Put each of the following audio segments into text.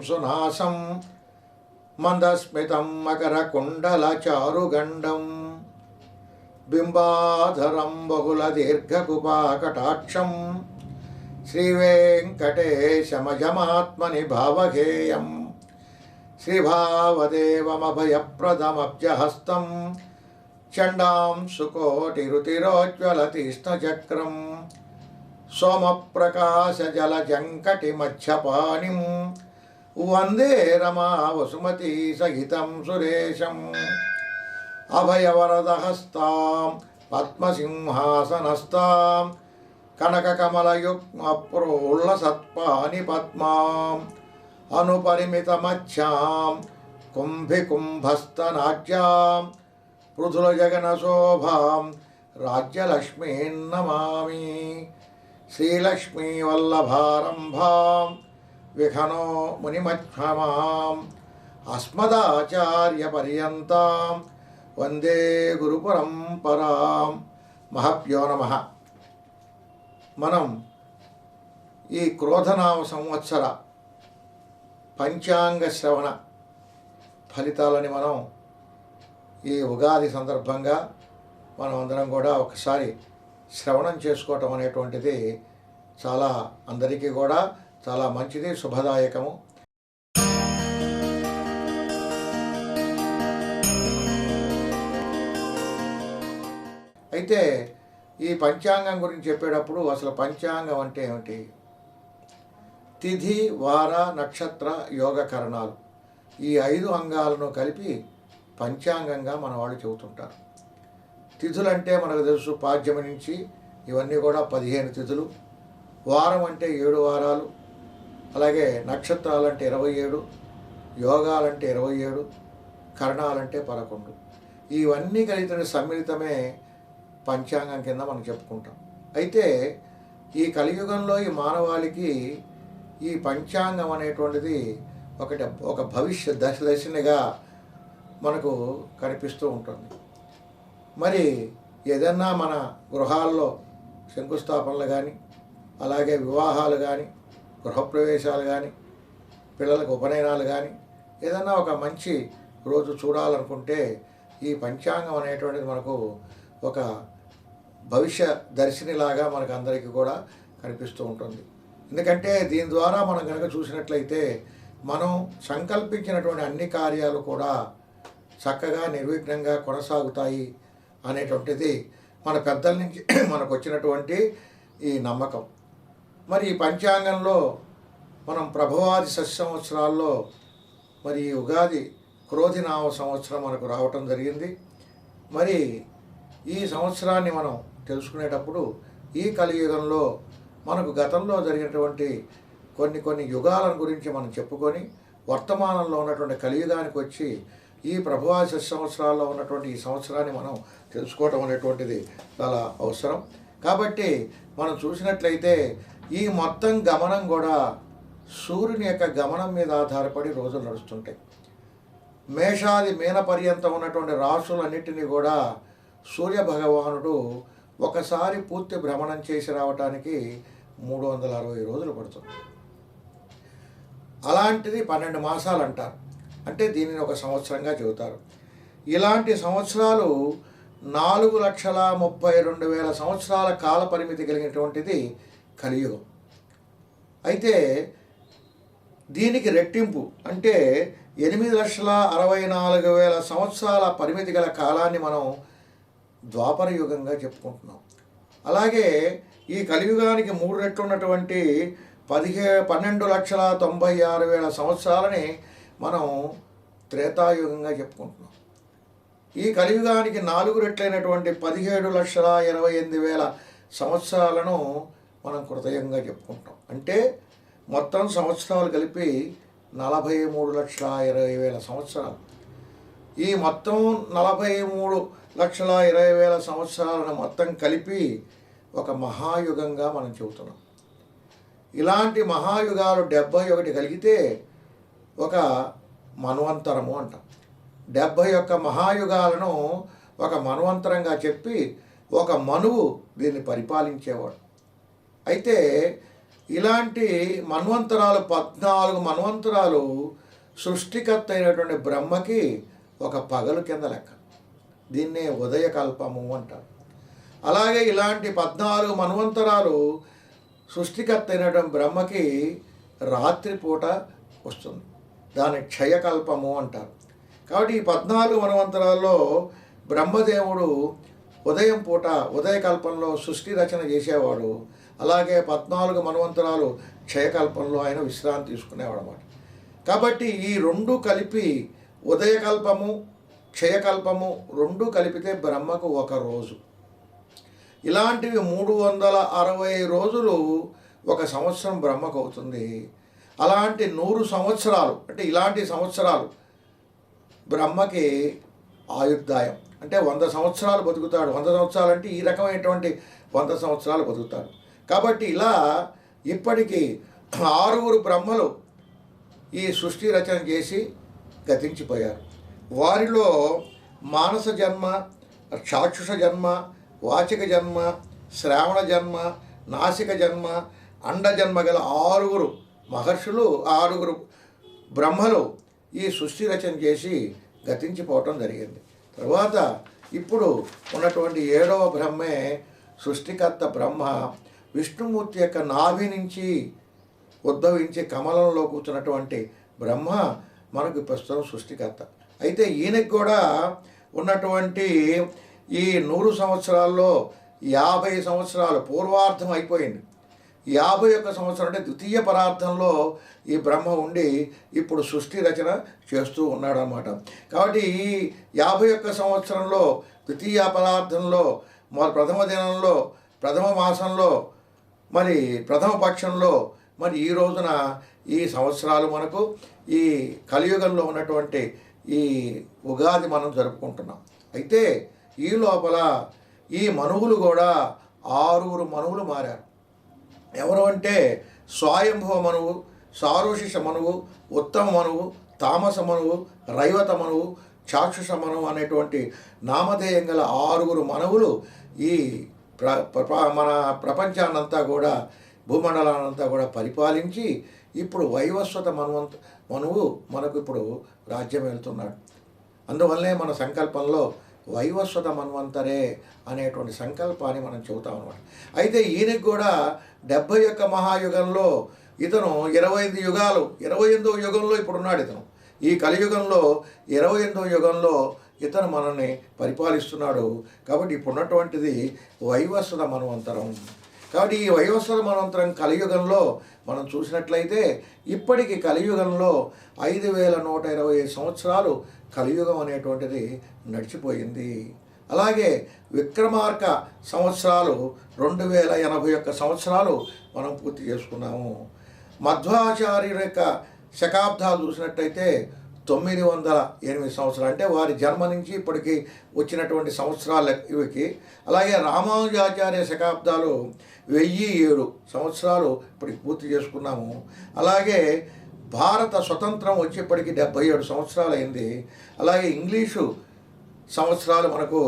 సునాసం మందస్మితం మకరకుండలచారుగండం బింబాధరం బహుళ దీర్ఘకుపాకటాక్షం శ్రీవేంకటేశమజమాత్మని భావగేయం శ్రీభావదేవమభయప్రదమబ్జహస్తం చండాం సుకోటిరుతిరోజ్వలతీష్ణచక్రం సోమప్రకాశజలజంకటిమధ్యపాణిం వందే రమా వసుమతీ సహితం సురేశం అభయవరదహస్తాం పద్మసింహాసనస్తాం కనకకమలయుగ్మప్రోల్లసత్పాని పద్మాం అనుపరిమితమధ్యాం కుంభికుంభస్తనాజ్యాం పృథులజగనశోభాం రాజ్యలక్ష్మీన్నమామి శ్రీలక్ష్మీవల్లభారంభాం విఖనో మునిమధ్యమాం అస్మదాచార్యపర్యంతాం వందే గురుపరంపరాం. మహభ్యో నమః. మనం ఈ క్రోధనామ సంవత్సర పంచాంగ శ్రవణ ఫలితాలని మనం ఈ ఉగాది సందర్భంగా మనం అందరం కూడా ఒకసారి శ్రవణం చేసుకోవటం అనేటువంటిది చాలా అందరికీ కూడా చాలా మంచిది, శుభదాయకము. అయితే ఈ పంచాంగం గురించి చెప్పేటప్పుడు అసలు పంచాంగం అంటే ఏమిటి? తిథి, వార, నక్షత్ర, యోగకరణాలు ఈ 5 అంగాలను కలిపి పంచాంగంగా మన వాళ్ళు చెబుతుంటారు. తిథులంటే మనకు తెలుసు, పాడ్యమి నుంచి ఇవన్నీ కూడా 15 తిథులు. వారం అంటే 7 వారాలు, అలాగే నక్షత్రాలంటే 27, యోగాలంటే 27, కరణాలంటే 11. ఇవన్నీ కలిగిన సమ్మిళితమే పంచాంగం కింద మనం చెప్పుకుంటాం. అయితే ఈ కలియుగంలో ఈ మానవాళికి ఈ పంచాంగం అనేటువంటిది ఒక భవిష్య దశనిగా మనకు కనిపిస్తూ ఉంటుంది. మరి ఏదన్నా మన గృహాల్లో శంకుస్థాపనలు కానీ, అలాగే వివాహాలు కానీ, గృహప్రవేశాలు కానీ, పిల్లలకు ఉపనయనాలు కానీ, ఏదన్నా ఒక మంచి రోజు చూడాలనుకుంటే ఈ పంచాంగం అనేటువంటిది మనకు ఒక భవిష్య దర్శినిలాగా మనకు అందరికీ కూడా కనిపిస్తూ ఉంటుంది. ఎందుకంటే దీని ద్వారా మనం కనుక చూసినట్లయితే మనం సంకల్పించినటువంటి అన్ని కార్యాలు కూడా చక్కగా నిర్విఘ్నంగా కొనసాగుతాయి అనేటువంటిది మన పెద్దల నుంచి మనకు వచ్చినటువంటి ఈ నమ్మకం. మరి ఈ పంచాంగంలో మనం ప్రభవాది సంవత్సరాల్లో మరి ఈ ఉగాది క్రోధినామ సంవత్సరం మనకు రావటం జరిగింది. మరి ఈ సంవత్సరాన్ని మనం తెలుసుకునేటప్పుడు ఈ కలియుగంలో మనకు గతంలో జరిగినటువంటి కొన్ని యుగాలను గురించి మనం చెప్పుకొని వర్తమానంలో ఉన్నటువంటి కలియుగానికి వచ్చి ఈ ప్రభవాది సంవత్సరాల్లో ఉన్నటువంటి ఈ సంవత్సరాన్ని మనం తెలుసుకోవటం అనేటువంటిది చాలా అవసరం. కాబట్టి మనం చూసినట్లయితే ఈ మొత్తం గమనం కూడా సూర్యుని యొక్క గమనం మీద ఆధారపడి రోజులు నడుస్తుంటాయి. మేషాది మీన పర్యంతం ఉన్నటువంటి రాశులన్నిటినీ కూడా సూర్య భగవానుడు ఒకసారి పూర్తి భ్రమణం చేసి రావటానికి 360 రోజులు పడుతుంది. అలాంటిది 12 మాసాలు అంటారు. అంటే దీనిని ఒక సంవత్సరంగా చెబుతారు. ఇలాంటి సంవత్సరాలు 4,32,000 సంవత్సరాల కాల పరిమితి కలిగినటువంటిది కలియుగం. అయితే దీనికి రెట్టింపు అంటే 8,64,000 సంవత్సరాల పరిమితి గల కాలాన్ని మనం ద్వాపర యుగంగా చెప్పుకుంటున్నాం. అలాగే ఈ కలియుగానికి 3 రెట్లు ఉన్నటువంటి 12,96,000 సంవత్సరాలని మనం త్రేతాయుగంగా చెప్పుకుంటున్నాం. ఈ కలియుగానికి 4 రెట్లైనటువంటి 17,28,000 సంవత్సరాలను మనం కృతయుగంగా చెప్పుకుంటాం. అంటే మొత్తం సంవత్సరాలు కలిపి 43,20,000 సంవత్సరాలు. ఈ మొత్తం 43,20,000 సంవత్సరాలను మొత్తం కలిపి ఒక మహాయుగంగా మనం చెబుతున్నాం. ఇలాంటి మహాయుగాలు 71 కలిగితే ఒక మన్వంతరము అంటాం. 71 మహాయుగాలను ఒక మన్వంతరంగా చెప్పి ఒక మనువు దీన్ని పరిపాలించేవాడు. అయితే ఇలాంటి మన్వంతరాలు 14 మన్వంతరాలు సృష్టికర్త అయినటువంటి బ్రహ్మకి ఒక పగలు కింద లెక్క. దీన్నే ఉదయకల్పము అంటారు. అలాగే ఇలాంటి 14 మన్వంతరాలు సృష్టికర్త అయినటువంటి బ్రహ్మకి రాత్రిపూట వస్తుంది. దాన్ని క్షయకల్పము అంటారు. కాబట్టి ఈ 14 మన్వంతరాల్లో బ్రహ్మదేవుడు ఉదయం పూట ఉదయకల్పంలో సృష్టి రచన చేసేవాడు. అలాగే 14 మన్వంతరాలు క్షయకల్పంలో ఆయన విశ్రాంతి తీసుకునేవాడు అన్నమాట. కాబట్టి ఈ రెండు కలిపి ఉదయకల్పము క్షయకల్పము రెండు కలిపితే బ్రహ్మకు ఒక రోజు. ఇలాంటివి 360 రోజులు ఒక సంవత్సరం బ్రహ్మకు అవుతుంది. అలాంటి 100 సంవత్సరాలు అంటే ఇలాంటి సంవత్సరాలు బ్రహ్మకి ఆయుర్దాయం అంటే 100 సంవత్సరాలు బతుకుతాడు. 100 సంవత్సరాలు అంటే ఈ రకమైనటువంటి 100 సంవత్సరాలు బతుకుతాడు. కాబట్టి ఇలా ఇప్పటికీ 6 బ్రహ్మలు ఈ సృష్టి రచన చేసి గతించిపోయారు. వారిలో మానస జన్మ, చాక్షుష జన్మ, వాచిక జన్మ, శ్రావణ జన్మ, నాసిక జన్మ, అండ జన్మ గల 6 మహర్షులు 6 బ్రహ్మలు ఈ సృష్టి రచన చేసి గతించిపోవటం జరిగింది. తర్వాత ఇప్పుడు ఉన్నటువంటి 7వ బ్రహ్మే సృష్టికర్త బ్రహ్మ. విష్ణుమూర్తి యొక్క నాభి నుంచి ఉద్భవించి కమలంలో కూర్చున్నటువంటి బ్రహ్మ మనకు ప్రస్తుతం సృష్టికర్త. అయితే ఈయనకి కూడా ఉన్నటువంటి ఈ 100 సంవత్సరాల్లో 50 సంవత్సరాలు పూర్వార్థం అయిపోయింది. 51 సంవత్సరం అంటే ద్వితీయ పరార్థంలో ఈ బ్రహ్మ ఉండి ఇప్పుడు సృష్టి రచన చేస్తూ ఉన్నాడు అన్నమాట. కాబట్టి ఈ 51 సంవత్సరంలో ద్వితీయ పరార్థంలో ప్రథమ దినంలో ప్రథమ మాసంలో మరి ప్రథమ పక్షంలో మరి ఈ రోజున ఈ సంవత్సరాలు మనకు ఈ కలియుగంలో ఉన్నటువంటి ఈ ఉగాది మనం జరుపుకుంటున్నాం. అయితే ఈ లోపల ఈ మనువులు కూడా 6 మనువులు మారారు. ఎవరు అంటే స్వయంభవ మనువు, సారోషిష మనువు, ఉత్తమ మనువు, తామస మనువు, రైవత మనువు, చాక్షుష మనువు అనేటువంటి నామధేయం గల 6 మనువులు ఈ మన ప్రపంచాన్నంతా కూడా భూమండలాన్నంతా కూడా పరిపాలించి ఇప్పుడు వైవస్వత మనువు మనకు ఇప్పుడు రాజ్యం వెళ్తున్నాడు. అందువల్లే మన సంకల్పంలో వైవస్వత మన్వంతరే అనేటువంటి సంకల్పాన్ని మనం చెబుతాం అన్నమాట. అయితే ఈయనకి కూడా 71 మహాయుగంలో ఇతను 25 యుగాలు 28వ యుగంలో ఇప్పుడు ఉన్నాడు. ఇతను ఈ కలియుగంలో 28వ యుగంలో ఇతను మనల్ని పరిపాలిస్తున్నాడు. కాబట్టి ఇప్పుడు ఉన్నటువంటిది వైవస్వత మన్వంతరం. కాబట్టి ఈ వైవస్వత మన్వంతరం కలియుగంలో మనం చూసినట్లయితే ఇప్పటికి కలియుగంలో 5120 సంవత్సరాలు కలియుగం అనేటువంటిది నడిచిపోయింది. అలాగే విక్రమార్క సంవత్సరాలు 2081 సంవత్సరాలు మనం పూర్తి చేసుకున్నాము. మధ్వాచార్యుల యొక్క శకాబ్దాలు చూసినట్టయితే 908 సంవత్సరాలు అంటే వారి జన్మ నుంచి ఇప్పటికి వచ్చినటువంటి సంవత్సరాలు ఇవికి. అలాగే రామానుజాచార్య శకాబ్దాలు 1007 సంవత్సరాలు ఇప్పటికి పూర్తి చేసుకున్నాము. అలాగే భారత స్వతంత్రం వచ్చేప్పటికి 77 సంవత్సరాలు అయింది. అలాగే ఇంగ్లీషు సంవత్సరాలు మనకు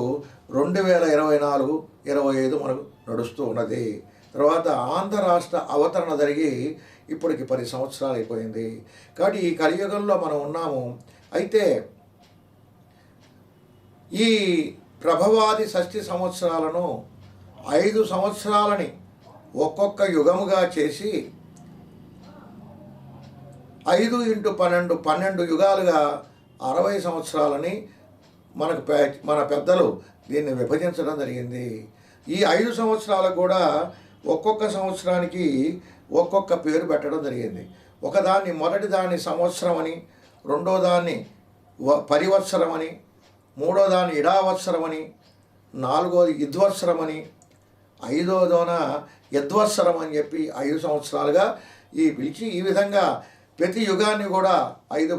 2024-25 మనకు నడుస్తూ ఉన్నది. తర్వాత ఆంధ్ర రాష్ట్ర అవతరణ జరిగి ఇప్పటికి 10 సంవత్సరాలు అయిపోయింది. కాబట్టి ఈ కలియుగంలో మనం ఉన్నాము. అయితే ఈ ప్రభవాది షష్ఠి సంవత్సరాలను 5 సంవత్సరాలని ఒక్కొక్క యుగముగా చేసి 5 × 12 యుగాలుగా 60 సంవత్సరాలని మన పెద్దలు దీన్ని విభజించడం జరిగింది. ఈ 5 సంవత్సరాలకు కూడా ఒక్కొక్క సంవత్సరానికి ఒక్కొక్క పేరు పెట్టడం జరిగింది. ఒకదాన్ని మొదటి దాన్ని సంవత్సరం అని, రెండో దాన్ని పరివత్సరం అని, మూడో దాన్ని ఇడావత్సరం అని, నాలుగోది యుద్వత్సరం అని, ఐదోదోన యద్వత్సరం అని చెప్పి 5 సంవత్సరాలుగా ఈ పిలిచి ఈ విధంగా ప్రతి యుగాన్ని కూడా 5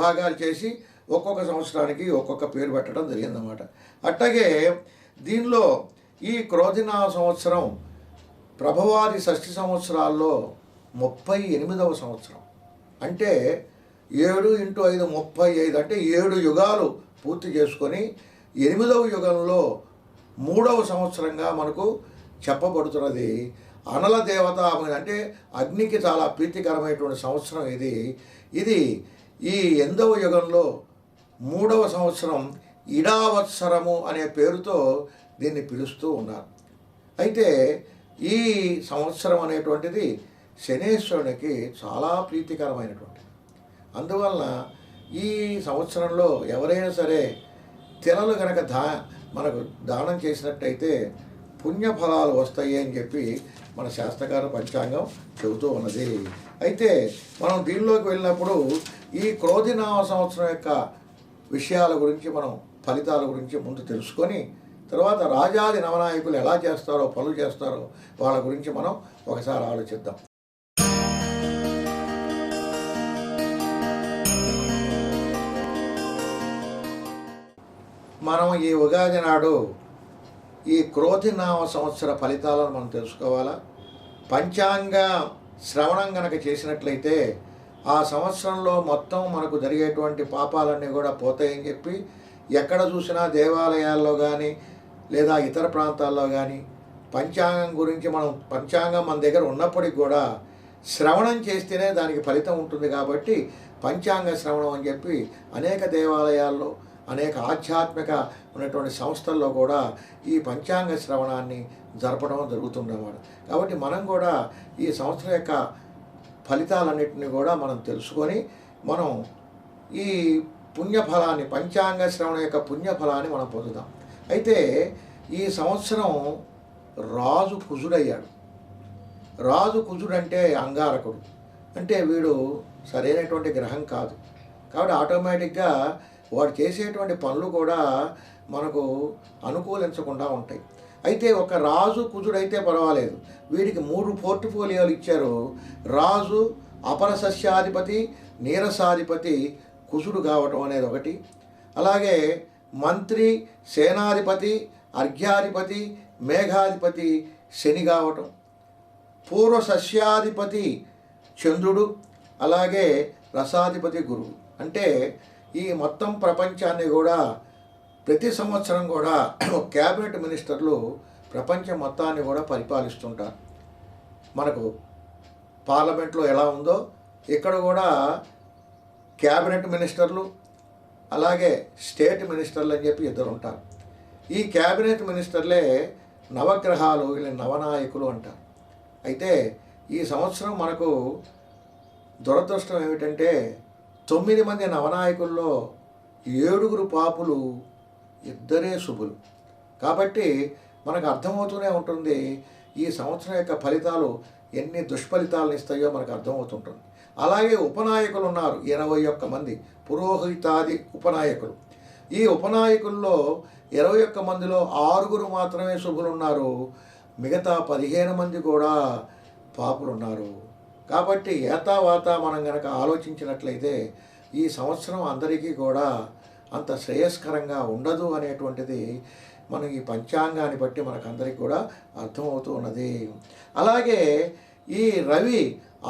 భాగాలు చేసి ఒక్కొక్క సంవత్సరానికి ఒక్కొక్క పేరు పెట్టడం జరిగిందన్నమాట. అట్లాగే దీనిలో ఈ క్రోధినామ సంవత్సరం ప్రభవాది షష్ఠి సంవత్సరాల్లో 38వ సంవత్సరం. అంటే 7 × 5 35 అంటే 7 యుగాలు పూర్తి చేసుకొని 8వ యుగంలో 3వ సంవత్సరంగా మనకు చెప్పబడుతున్నది. అనల దేవత అంటే అగ్నికి చాలా ప్రీతికరమైనటువంటి సంవత్సరం ఇది. ఇది ఈ 8వ యుగంలో 3వ సంవత్సరం ఇడావత్సరము అనే పేరుతో దీన్ని పిలుస్తూ ఉన్నారు. అయితే ఈ సంవత్సరం అనేటువంటిది శనేశ్వరునికి చాలా ప్రీతికరమైనటువంటిది. అందువలన ఈ సంవత్సరంలో ఎవరైనా సరే తెలలు కనుక మనకు దానం చేసినట్టయితే పుణ్యఫలాలు వస్తాయి అని చెప్పి మన శాస్త్రకార పంచాంగం చెబుతూ ఉన్నది. అయితే మనం దీనిలోకి వెళ్ళినప్పుడు ఈ క్రోధినామ సంవత్సరం యొక్క విషయాల గురించి మనం ఫలితాల గురించి ముందు తెలుసుకొని తర్వాత రాజాది నవనాయకులు ఎలా చేస్తారో పనులు చేస్తారో వాళ్ళ గురించి మనం ఒకసారి ఆలోచిద్దాం. మనం ఈ ఉగాది నాడు ఈ క్రోధినామ సంవత్సర ఫలితాలను మనం తెలుసుకోవాలా. పంచాంగ శ్రవణం గనక చేసినట్లయితే ఆ సంవత్సరంలో మొత్తం మనకు జరిగేటువంటి పాపాలన్నీ కూడా పోతాయని చెప్పి ఎక్కడ చూసినా దేవాలయాల్లో కానీ లేదా ఇతర ప్రాంతాల్లో కానీ పంచాంగం గురించి పంచాంగం మన దగ్గర ఉన్నప్పటికి కూడా శ్రవణం చేస్తేనే దానికి ఫలితం ఉంటుంది. కాబట్టి పంచాంగ శ్రవణం అని చెప్పి అనేక దేవాలయాల్లో అనేక ఆధ్యాత్మిక ఉన్నటువంటి సంస్థల్లో కూడా ఈ పంచాంగ శ్రవణాన్ని జరపడం జరుగుతుందన్నమాట. కాబట్టి మనం కూడా ఈ సంవత్సరం యొక్క ఫలితాలన్నింటినీ కూడా మనం తెలుసుకొని మనం ఈ పుణ్యఫలాన్ని పంచాంగ శ్రవణం యొక్క పుణ్యఫలాన్ని మనం పొందుదాం. అయితే ఈ సంవత్సరం రాజు కుజుడయ్యాడు. రాజు కుజుడంటే అంగారకుడు, అంటే వీడు సరైనటువంటి గ్రహం కాదు. కాబట్టి ఆటోమేటిక్గా వాడు చేసేటువంటి పనులు కూడా మనకు అనుకూలించకుండా ఉంటాయి. అయితే ఒక రాజు కుజుడైతే పర్వాలేదు, వీడికి 3 పోర్ట్ఫోలియోలు ఇచ్చారు. రాజు, అపర సస్యాధిపతి, నీరసాధిపతి కుజుడు కావటం అనేది ఒకటి. అలాగే మంత్రి, సేనాధిపతి, అర్ఘ్యాధిపతి, మేఘాధిపతి శని కావటం. పూర్వ సస్యాధిపతి చంద్రుడు, అలాగే రసాధిపతి గురువు. అంటే ఈ మొత్తం ప్రపంచాన్ని కూడా ప్రతి సంవత్సరం కూడా క్యాబినెట్ మినిస్టర్లు ప్రపంచం మొత్తాన్ని కూడా పరిపాలిస్తుంటారు. మనకు పార్లమెంట్లో ఎలా ఉందో ఇక్కడ కూడా క్యాబినెట్ మినిస్టర్లు అలాగే స్టేట్ మినిస్టర్లు అని చెప్పి 2 ఉంటారు. ఈ క్యాబినెట్ మినిస్టర్లే నవగ్రహాలు, వీళ్ళని నవనాయకులు అంటారు. అయితే ఈ సంవత్సరం మనకు దురదృష్టం ఏమిటంటే 9 మంది నవనాయకుల్లో 7 పాపులు, 2 శుభులు. కాబట్టి మనకు అర్థమవుతూనే ఉంటుంది ఈ సంవత్సరం యొక్క ఫలితాలు ఎన్ని దుష్ఫలితాలను ఇస్తాయో మనకు అర్థమవుతుంటుంది. అలాగే ఉపనాయకులు ఉన్నారు 21 మంది, పురోహితాది ఉపనాయకులు. ఈ ఉపనాయకుల్లో 21 మందిలో 6 మాత్రమే శుభులు ఉన్నారు, మిగతా 15 మంది కూడా పాపులు ఉన్నారు. కాబట్టి ఏతావాత మనం కనుక ఆలోచించినట్లయితే ఈ సంవత్సరం అందరికీ కూడా అంత శ్రేయస్కరంగా ఉండదు అనేటువంటిది మనం ఈ పంచాంగాన్ని బట్టి మనకందరికీ కూడా అర్థమవుతూ ఉన్నది. అలాగే ఈ రవి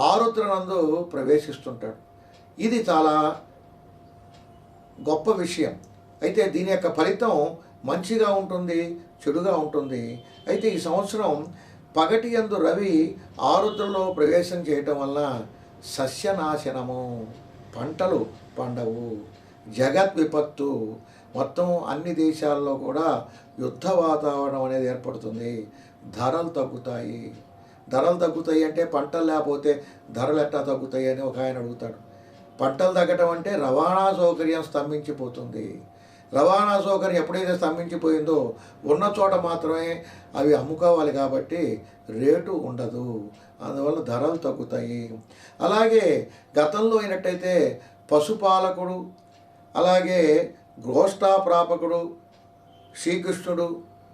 ఆరుద్రనందు ప్రవేశిస్తుంటాడు. ఇది చాలా గొప్ప విషయం. అయితే దీని యొక్క ఫలితం మంచిగా ఉంటుంది, చెడుగా ఉంటుంది. అయితే ఈ సంవత్సరం పగటి యందు రవి ఆరుద్రలో ప్రవేశం చేయటం వల్ల సస్యనాశనము, పంటలు పండవు, జగత్ విపత్తు, మొత్తం అన్ని దేశాల్లో కూడా యుద్ధ వాతావరణం అనేది ఏర్పడుతుంది. ధరలు తగ్గుతాయి. ధరలు తగ్గుతాయి అంటే పంటలు లేకపోతే ధరలు ఎట్టా తగ్గుతాయి అని ఒక ఆయన అడుగుతాడు. పంటలు తగ్గటం అంటే రవాణా సౌకర్యం స్తంభించిపోతుంది. రవాణా సౌకర్యం ఎప్పుడైతే స్తంభించిపోయిందో ఉన్న చోట మాత్రమే అవి అమ్ముకోవాలి, కాబట్టి రేటు ఉండదు, అందువల్ల ధరలు తగ్గుతాయి. అలాగే గతంలో అయినట్టయితే పశుపాలకుడు, అలాగే గోష్ఠాప్రాపకుడు శ్రీకృష్ణుడు,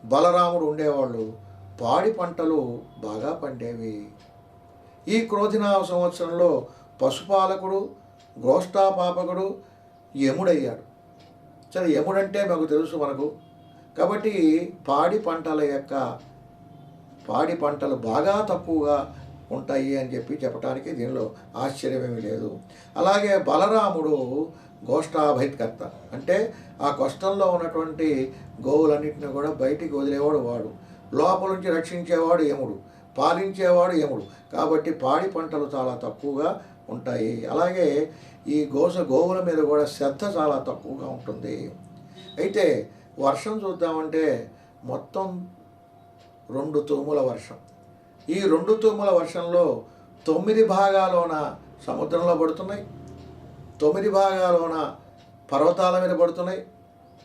బలరాముడు ఉండేవాళ్ళు. పాడి పంటలు బాగా పండేవి. ఈ క్రోధినామ సంవత్సరంలో పశుపాలకుడు, గోష్ఠాపాపకుడు యముడయ్యాడు. సరే, యముడంటే మాకు తెలుసు మనకు. కాబట్టి పాడి పంటలు బాగా తక్కువగా ఉంటాయి అని చెప్పడానికి దీనిలో ఆశ్చర్యమేమీ లేదు. అలాగే బలరాముడు గోష్ఠాభైత్కర్త, అంటే ఆ కష్టంలో ఉన్నటువంటి గోవులన్నింటినీ కూడా బయటికి వదిలేవాడు వాడు, లోపల నుంచి రక్షించేవాడు యముడు. పాలించేవాడు యముడు. కాబట్టి పాడి పంటలు చాలా తక్కువగా ఉంటాయి. అలాగే ఈ గోవుల మీద కూడా శ్రద్ధ చాలా తక్కువగా ఉంటుంది. అయితే వర్షం చూద్దామంటే మొత్తం 2 తూముల వర్షం. ఈ 2 తూముల వర్షంలో 9 భాగాలోన సముద్రంలో పడుతున్నాయి, 9 భాగాలోన పర్వతాల మీద పడుతున్నాయి,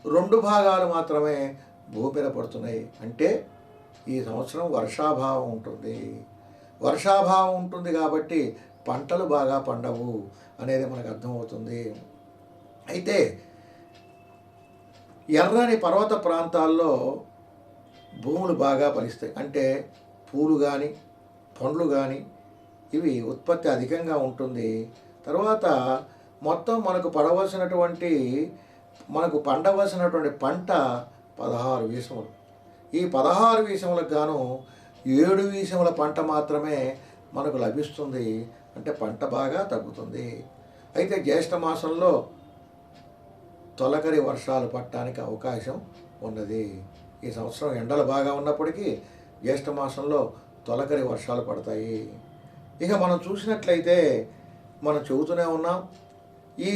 2 భాగాలు మాత్రమే భూమి మీద పడుతున్నాయి. అంటే ఈ సంవత్సరం వర్షాభావం ఉంటుంది. వర్షాభావం ఉంటుంది కాబట్టి పంటలు బాగా పండవు అనేది మనకు అర్థమవుతుంది. అయితే ఎర్రని పర్వత ప్రాంతాల్లో భూములు బాగా ఫలిస్తాయి. అంటే పూలు కానీ పండ్లు కానీ ఇవి ఉత్పత్తి అధికంగా ఉంటుంది. తర్వాత మొత్తం మనకు పండవలసినటువంటి పంట 16 వీసములు. ఈ 16 వీసములకు గాను 7 వీసముల పంట మాత్రమే మనకు లభిస్తుంది. అంటే పంట బాగా తగ్గుతుంది. అయితే జ్యేష్ఠ మాసంలో తొలకరి వర్షాలు పడటానికి అవకాశం ఉన్నది. ఈ సంవత్సరం ఎండలు బాగా ఉన్నప్పటికీ జ్యేష్ఠ మాసంలో తొలకరి వర్షాలు పడతాయి. ఇక మనం చూసినట్లయితే మనం చెబుతూనే ఉన్నాం, ఈ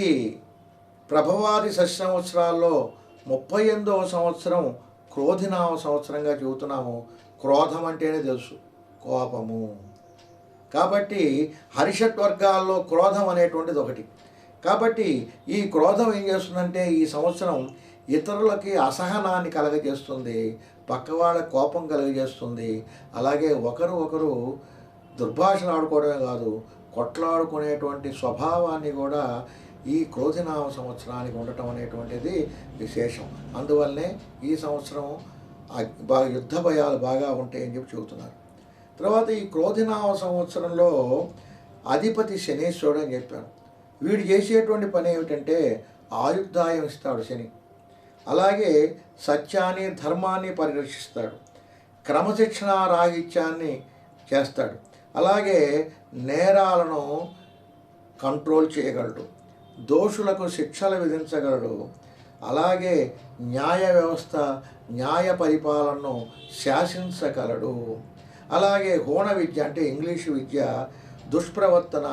ప్రభవాది సంవత్సరాల్లో 38వ సంవత్సరం క్రోధినామ సంవత్సరంగా చెబుతున్నాము. క్రోధం అంటేనే తెలుసు, కోపము. కాబట్టి హరిషట్ వర్గాల్లో క్రోధం అనేటువంటిది ఒకటి. కాబట్టి ఈ క్రోధం ఏం చేస్తుందంటే ఈ సంవత్సరం ఇతరులకి అసహనాన్ని కలగజేస్తుంది, పక్కవాళ్ళ కోపం కలుగజేస్తుంది. అలాగే ఒకరు దుర్భాషణ ఆడుకోవడమే కాదు, కొట్లాడుకునేటువంటి స్వభావాన్ని కూడా ఈ క్రోధినామ సంవత్సరానికి ఉండటం అనేటువంటిది విశేషం. అందువల్లనే ఈ సంవత్సరం బాగా యుద్ధ భయాలు బాగా ఉంటాయని చెప్పి చెబుతున్నారు. తర్వాత ఈ క్రోధినామ సంవత్సరంలో అధిపతి శనీశ్వరుడు అని చెప్పాను. వీడు చేసేటువంటి పని ఏమిటంటే ఆయుర్దాయం ఇస్తాడు శని. అలాగే సత్యాన్ని ధర్మాన్ని పరిరక్షిస్తాడు, క్రమశిక్షణ రాహిత్యాన్ని చేస్తాడు, అలాగే నేరాలను కంట్రోల్ చేయగలడు, దోషులకు శిక్షలు విధించగలడు, అలాగే న్యాయ వ్యవస్థ న్యాయ పరిపాలనను శాసించగలడు. అలాగే హోణ విద్య అంటే ఇంగ్లీషు విద్య, దుష్ప్రవర్తన,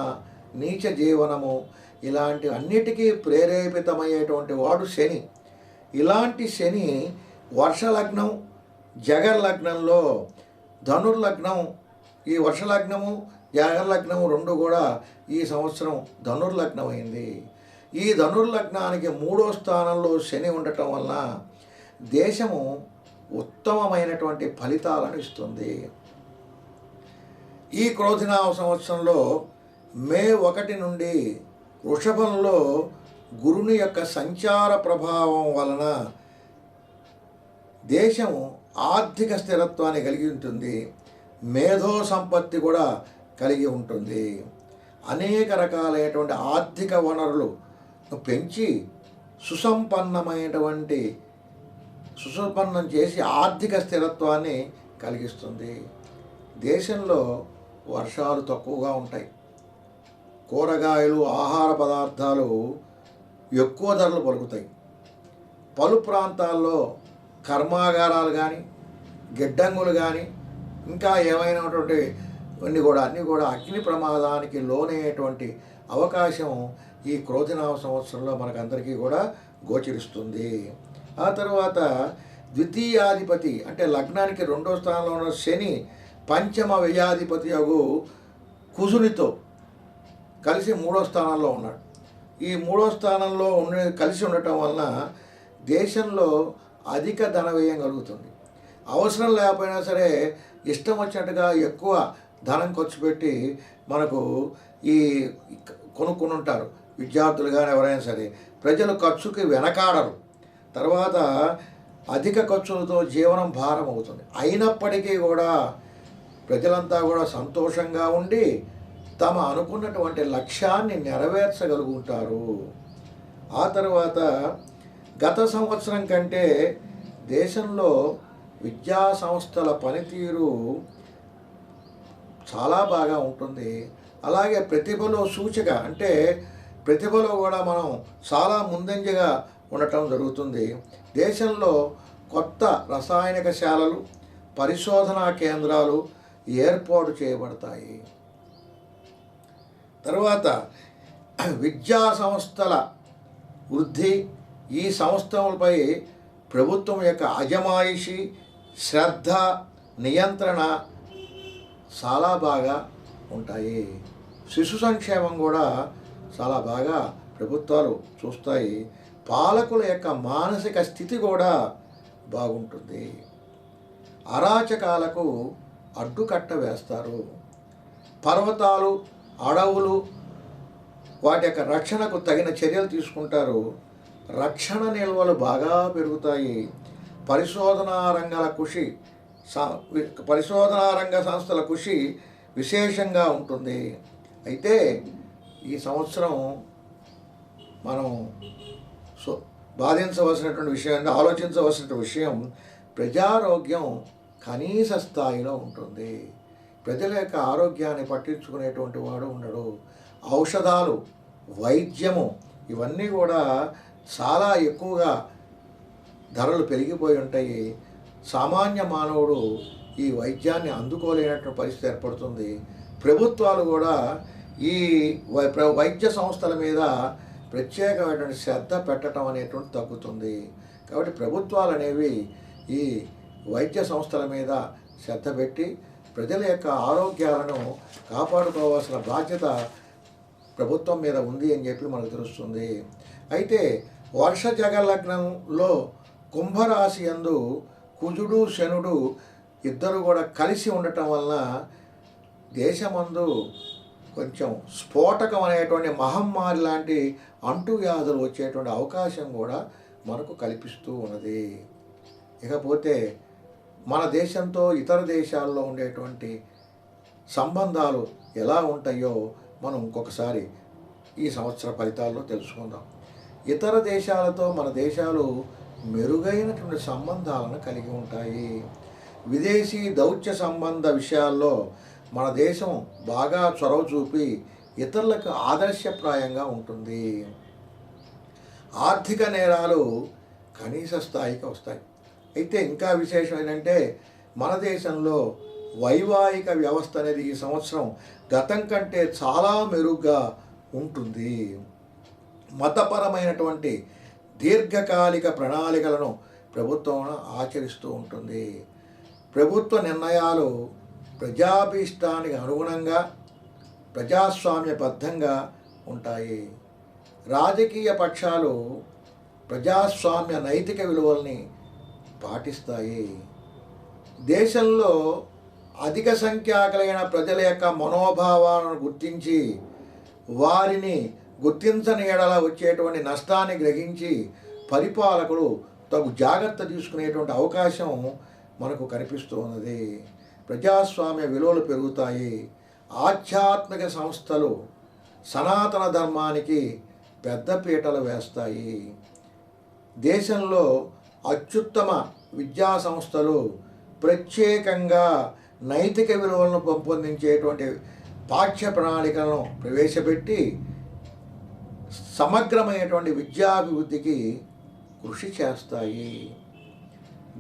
నీచ జీవనము ఇలాంటి అన్నిటికీ ప్రేరేపితమయ్యేటువంటి వాడు శని. ఇలాంటి శని వర్షలగ్నం, జగర్లగ్నంలో ధనుర్లగ్నం, ఈ వర్షలగ్నము జగర్లగ్నము 2 కూడా ఈ సంవత్సరం ధనుర్లగ్నం అయింది. ఈ ధనుర్లగ్నానికి 3వ స్థానంలో శని ఉండటం వలన దేశము ఉత్తమమైనటువంటి ఫలితాలను ఇస్తుంది. ఈ క్రోధినామ సంవత్సరంలో మే 1 నుండి వృషభంలో గురుని యొక్క సంచార ప్రభావం వలన దేశం ఆర్థిక స్థిరత్వాన్ని కలిగి ఉంటుంది, మేధో సంపత్తి కూడా కలిగి ఉంటుంది. అనేక రకాలైనటువంటి ఆర్థిక వనరులు పెంచి సుసంపన్నం చేసి ఆర్థిక స్థిరత్వాన్ని కలిగిస్తుంది. దేశంలో వర్షాలు తక్కువగా ఉంటాయి, కూరగాయలు ఆహార పదార్థాలు ఎక్కువ ధరలు పలుకుతాయి. పలు ప్రాంతాల్లో కర్మాగారాలు కానీ గిడ్డంగులు కానీ ఇంకా ఏమైనటువంటి అన్నీ కూడా అగ్ని ప్రమాదానికి లోనయ్యేటువంటి అవకాశం ఈ క్రోధినామ సంవత్సరంలో మనకందరికీ కూడా గోచరిస్తుంది. ఆ తర్వాత ద్వితీయాధిపతి అంటే లగ్నానికి 2వ స్థానంలో ఉన్న శని పంచమ వ్యయాధిపతి అగు కుజునితో కలిసి 3వ స్థానంలో ఉన్నాడు. ఈ 3వ స్థానంలో కలిసి ఉండటం వలన దేశంలో అధిక ధన వ్యయం కలుగుతుంది. అవసరం లేకపోయినా సరే ఇష్టం వచ్చినట్టుగా ఎక్కువ ధనం ఖర్చు పెట్టి మనకు ఈ కొనుక్కొని ఉంటారు. విద్యార్థులు కానీ ఎవరైనా సరే ప్రజలు ఖర్చుకి వెనకాడరు. తర్వాత అధిక ఖర్చులతో జీవనం భారం అవుతుంది. అయినప్పటికీ కూడా ప్రజలంతా కూడా సంతోషంగా ఉండి తమ అనుకున్నటువంటి లక్ష్యాన్ని నెరవేర్చగలుగుతారు. ఆ తర్వాత గత సంవత్సరం కంటే దేశంలో విద్యా సంస్థల పనితీరు చాలా బాగా ఉంటుంది. అలాగే ప్రతిభలో సూచిక అంటే ప్రతిభలో కూడా మనం చాలా ముందంజగా ఉండటం జరుగుతుంది. దేశంలో కొత్త రసాయనిక శాలలు, పరిశోధనా కేంద్రాలు ఏర్పాటు చేయబడతాయి. తర్వాత విద్యా సంస్థల వృద్ధి, ఈ సంస్థలపై ప్రభుత్వం యొక్క అజమాయిషి, శ్రద్ధ, నియంత్రణ చాలా బాగా ఉంటాయి. శిశు సంక్షేమం కూడా చాలా బాగా ప్రభుత్వాలు చూస్తాయి. పాలకుల యొక్క మానసిక స్థితి కూడా బాగుంటుంది. అరాచకాలకు అడ్డుకట్ట వేస్తారు. పర్వతాలు, అడవులు వాటి యొక్క రక్షణకు తగిన చర్యలు తీసుకుంటారు. రక్షణ నిల్వలు బాగా పెరుగుతాయి. పరిశోధనా రంగ సంస్థల కృషి విశేషంగా ఉంటుంది. అయితే ఈ సంవత్సరం మనం బాధించవలసినటువంటి విషయం, ఆలోచించవలసిన విషయం, ప్రజారోగ్యం కనీస స్థాయిలో ఉంటుంది. ప్రజల యొక్క ఆరోగ్యాన్ని పట్టించుకునేటువంటి వాడు ఉండడు. ఔషధాలు, వైద్యము ఇవన్నీ కూడా చాలా ఎక్కువగా ధరలు పెరిగిపోయి ఉంటాయి. సామాన్య మానవుడు ఈ వైద్యాన్ని అందుకోలేనటువంటి పరిస్థితి ఏర్పడుతుంది. ప్రభుత్వాలు కూడా ఈ వైద్య సంస్థల మీద ప్రత్యేకమైనటువంటి శ్రద్ధ పెట్టడం అనేటువంటి తగ్గుతుంది. కాబట్టి ప్రభుత్వాలు అనేవి ఈ వైద్య సంస్థల మీద శ్రద్ధ పెట్టి ప్రజల యొక్క ఆరోగ్యాలను కాపాడుకోవాల్సిన బాధ్యత ప్రభుత్వం మీద ఉంది అని చెప్పి మనకు తెలుస్తుంది. అయితే వర్ష జగలగ్నంలో కుంభరాశి యందు కుజుడు శనుడు ఇద్దరు కూడా కలిసి ఉండటం వలన దేశమందు కొంచెం స్ఫోటకం అనేటువంటి మహమ్మారి లాంటి అంటువ్యాధులు వచ్చేటువంటి అవకాశం కూడా మనకు కల్పిస్తూ ఉన్నది. ఇకపోతే మన దేశంతో ఇతర దేశాల్లో ఉండేటువంటి సంబంధాలు ఎలా ఉంటాయో మనం ఇంకొకసారి ఈ సంవత్సర ఫలితాల్లో తెలుసుకుందాం. ఇతర దేశాలతో మన దేశాలు మెరుగైనటువంటి సంబంధాలను కలిగి ఉంటాయి. విదేశీ దౌత్య సంబంధ విషయాల్లో మన దేశం బాగా చొరవ చూపి ఇతరులకు ఆదర్శప్రాయంగా ఉంటుంది. ఆర్థిక నేరాలు కనీస స్థాయికి వస్తాయి. అయితే ఇంకా విశేషం ఏంటంటే మన దేశంలో వైవాహిక వ్యవస్థ అనేది ఈ సంవత్సరం గతం కంటే చాలా మెరుగ్గా ఉంటుంది. మతపరమైనటువంటి దీర్ఘకాలిక ప్రణాళికలను ప్రభుత్వం ఆచరిస్తూ ఉంటుంది. ప్రభుత్వ నిర్ణయాలు ప్రజాభీష్టానికి అనుగుణంగా ప్రజాస్వామ్యబద్ధంగా ఉంటాయి. రాజకీయ పక్షాలు ప్రజాస్వామ్య నైతిక విలువల్ని పాటిస్తాయి. దేశంలో అధిక సంఖ్యాకులైన ప్రజల యొక్క మనోభావాలను గుర్తించి వారిని గుర్తించని ఎడల వచ్చేటువంటి నష్టాన్ని గ్రహించి పరిపాలకులు తగు జాగ్రత్త తీసుకునేటువంటి అవకాశం మనకు కనిపిస్తూ ఉన్నది. ప్రజాస్వామ్య విలువలు పెరుగుతాయి. ఆధ్యాత్మిక సంస్థలు సనాతన ధర్మానికి పెద్దపీటలు వేస్తాయి. దేశంలో అత్యుత్తమ విద్యా సంస్థలు ప్రత్యేకంగా నైతిక విలువలను పెంపొందించేటువంటి పాఠ్య ప్రణాళికలను ప్రవేశపెట్టి సమగ్రమైనటువంటి విద్యాభివృద్ధికి కృషి చేస్తాయి.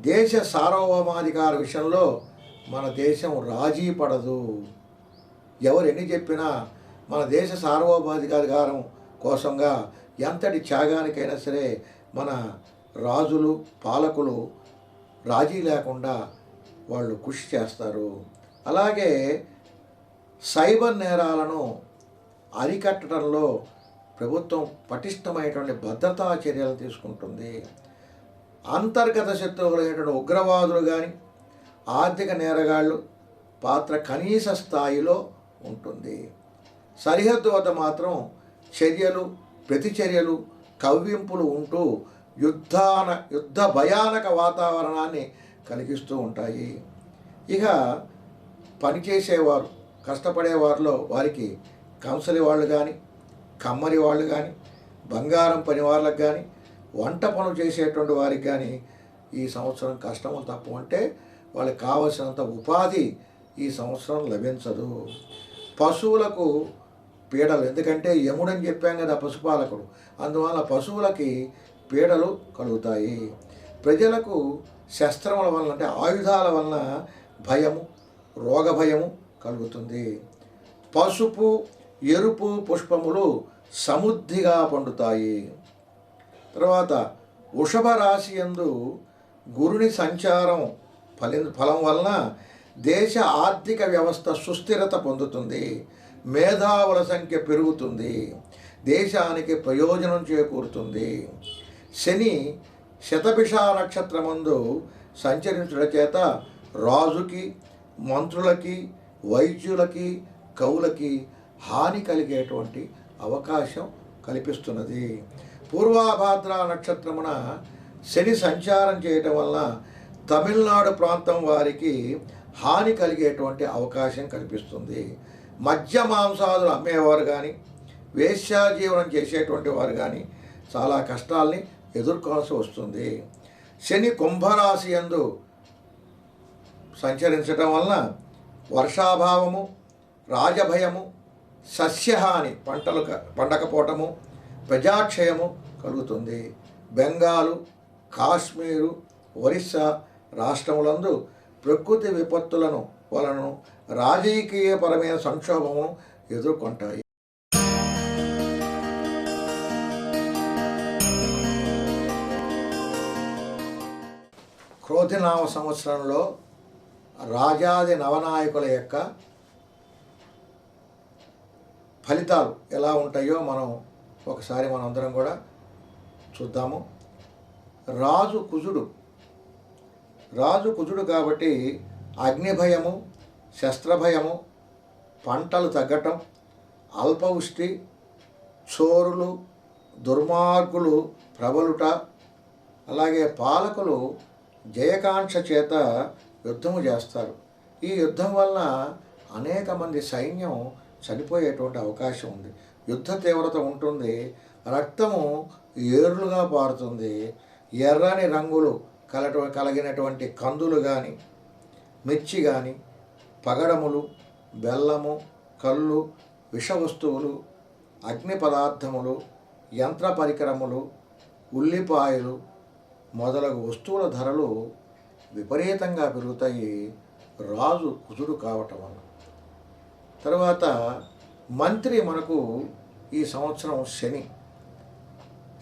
దేశ సార్వభౌమాధికార విషయంలో మన దేశం రాజీ పడదు. ఎవరు ఎన్ని చెప్పినా మన దేశ సార్వభౌమాధికారం కోసంగా ఎంతటి త్యాగానికైనా సరే మన రాజులు, పాలకులు రాజీ లేకుండా వాళ్ళు కృషి చేస్తారు. అలాగే సైబర్ నేరాలను అరికట్టడంలో ప్రభుత్వం పటిష్టమైనటువంటి భద్రతా చర్యలు తీసుకుంటుంది. అంతర్గత శత్రువులైనటువంటి ఉగ్రవాదులు కానీ ఆర్థిక నేరగాళ్ళు పాత్ర కనీస స్థాయిలో ఉంటుంది. సరిహద్దు వద్ద మాత్రం చర్యలు, ప్రతిచర్యలు, కవ్వింపులు ఉంటూ యుద్ధ భయానక వాతావరణాన్ని కలిగిస్తూ ఉంటాయి. ఇక పనిచేసేవారు, కష్టపడేవారిలో వారికి కంసలి వాళ్ళు కానీ, కమ్మరి వాళ్ళు కానీ, బంగారం పని వాళ్ళకి కానీ, వంట పనులు చేసేటువంటి వారికి కానీ ఈ సంవత్సరం కష్టములు తప్పమంటే వాళ్ళకి కావలసినంత ఉపాధి ఈ సంవత్సరం లభించదు. పశువులకు పీడలు, ఎందుకంటే యముడని చెప్పాం కదా పశుపాలకుడు, అందువల్ల పశువులకి పీడలు కలుగుతాయి. ప్రజలకు శస్త్రముల వలన అంటే ఆయుధాల వలన భయము, రోగభయము కలుగుతుంది. పసుపు ఎరుపు పుష్పములు సమృద్ధిగా పండుతాయి. తర్వాత వృషభ రాశి యందు గురుని సంచారం ఫలం వలన దేశ ఆర్థిక వ్యవస్థ సుస్థిరత పొందుతుంది. మేధావుల సంఖ్య పెరుగుతుంది. దేశానికి ప్రయోజనం చేకూరుతుంది. శని శతభిష నక్షత్రమందు సంచరించడం చేత రాజుకి, మంత్రులకి, వైద్యులకి, కవులకి హాని కలిగేటువంటి అవకాశం కల్పిస్తున్నది. పూర్వాభాద్ర నక్షత్రమున శని సంచారం చేయటం వలన తమిళనాడు ప్రాంతం వారికి హాని కలిగేటువంటి అవకాశం కల్పిస్తుంది. మద్య మాంసాదులు అమ్మేవారు కానీ, వేశ్యాజీవనం చేసేటువంటి వారు కానీ చాలా కష్టాల్ని ఎదుర్కోవాల్సి వస్తుంది. శని కుంభరాశి యందు సంచరించడం వలన వర్షాభావము, రాజభయము, సస్యహాని పంటలు పండకపోవటము, ప్రజాక్షయము కలుగుతుంది. బెంగాలు, కాశ్మీరు, ఒరిస్సా రాష్ట్రములందు ప్రకృతి విపత్తులను వలన రాజకీయపరమైన సంక్షోభమును ఎదుర్కొంటాయి. క్రోధినామ సంవత్సరంలో రాజాది నవనాయకుల యొక్క ఫలితాలు ఎలా ఉంటాయో ఒకసారి మనందరం కూడా చూద్దాము. రాజు కుజుడు కాబట్టి అగ్నిభయము, శస్త్రభయము, పంటలు తగ్గటం, అల్పవృష్టి, చోరులు, దుర్మార్గులు ప్రబలుట, అలాగే పాలకులు జయకాంక్ష చేత యుద్ధము చేస్తారు. ఈ యుద్ధం వలన అనేక మంది సైన్యం చనిపోయేటువంటి అవకాశం ఉంది. యుద్ధ తీవ్రత ఉంటుంది. రక్తము ఏర్లుగా పారుతుంది. ఎర్రని రంగులు కలిగినటువంటి కందులు కానీ, మిర్చి కానీ, పగడములు, బెల్లము, కళ్ళు, విషవస్తువులు, అగ్ని పదార్థములు, యంత్ర పరికరములు, ఉల్లిపాయలు మొదలగు వస్తువుల ధరలు విపరీతంగా పెరుగుతాయి రాజు కుజుడు కావటం వల్ల. తర్వాత మంత్రి మనకు ఈ సంవత్సరం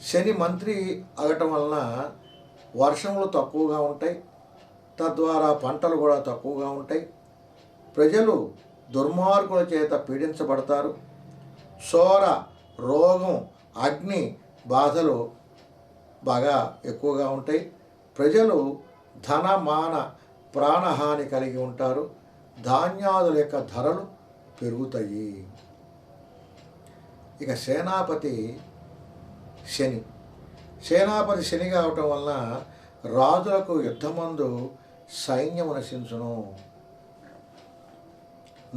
శని మంత్రి అవటం వలన వర్షములు తక్కువగా ఉంటాయి. తద్వారా పంటలు కూడా తక్కువగా ఉంటాయి. ప్రజలు దుర్మార్గుల చేత పీడించబడతారు. శోర, రోగం, అగ్ని బాధలు బాగా ఎక్కువగా ఉంటాయి. ప్రజలు ధన, మాన, ప్రాణహాని కలిగి ఉంటారు. ధాన్యాదుల యొక్క ధరలు పెరుగుతాయి. ఇక సేనాపతి శని కావటం వలన రాజులకు యుద్ధమందు సైన్యము నశించును.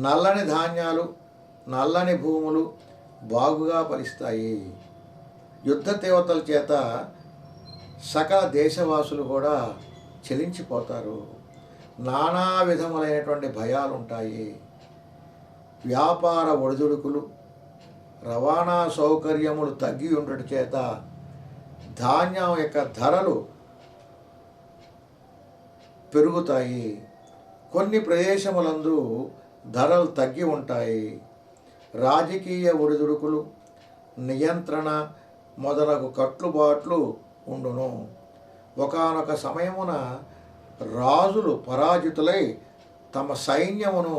నల్లని ధాన్యాలు, నల్లని భూములు బాగుగా ఫలిస్తాయి. యుద్ధ దేవతల చేత సకల దేశవాసులు కూడా చెలించిపోతారు. నానా విధములైనటువంటి భయాలు ఉంటాయి. వ్యాపార ఒడిదుడుకులు, రవాణా సౌకర్యములు తగ్గి ఉండటం చేత ధాన్యం యొక్క ధరలు పెరుగుతాయి. కొన్ని ప్రదేశములందు ధరలు తగ్గి ఉంటాయి. రాజకీయ ఒడిదుడుకులు, నియంత్రణ మొదలగు కట్టుబాట్లు ఉండును. ఒకానొక సమయమున రాజులు పరాజితులై తమ సైన్యమును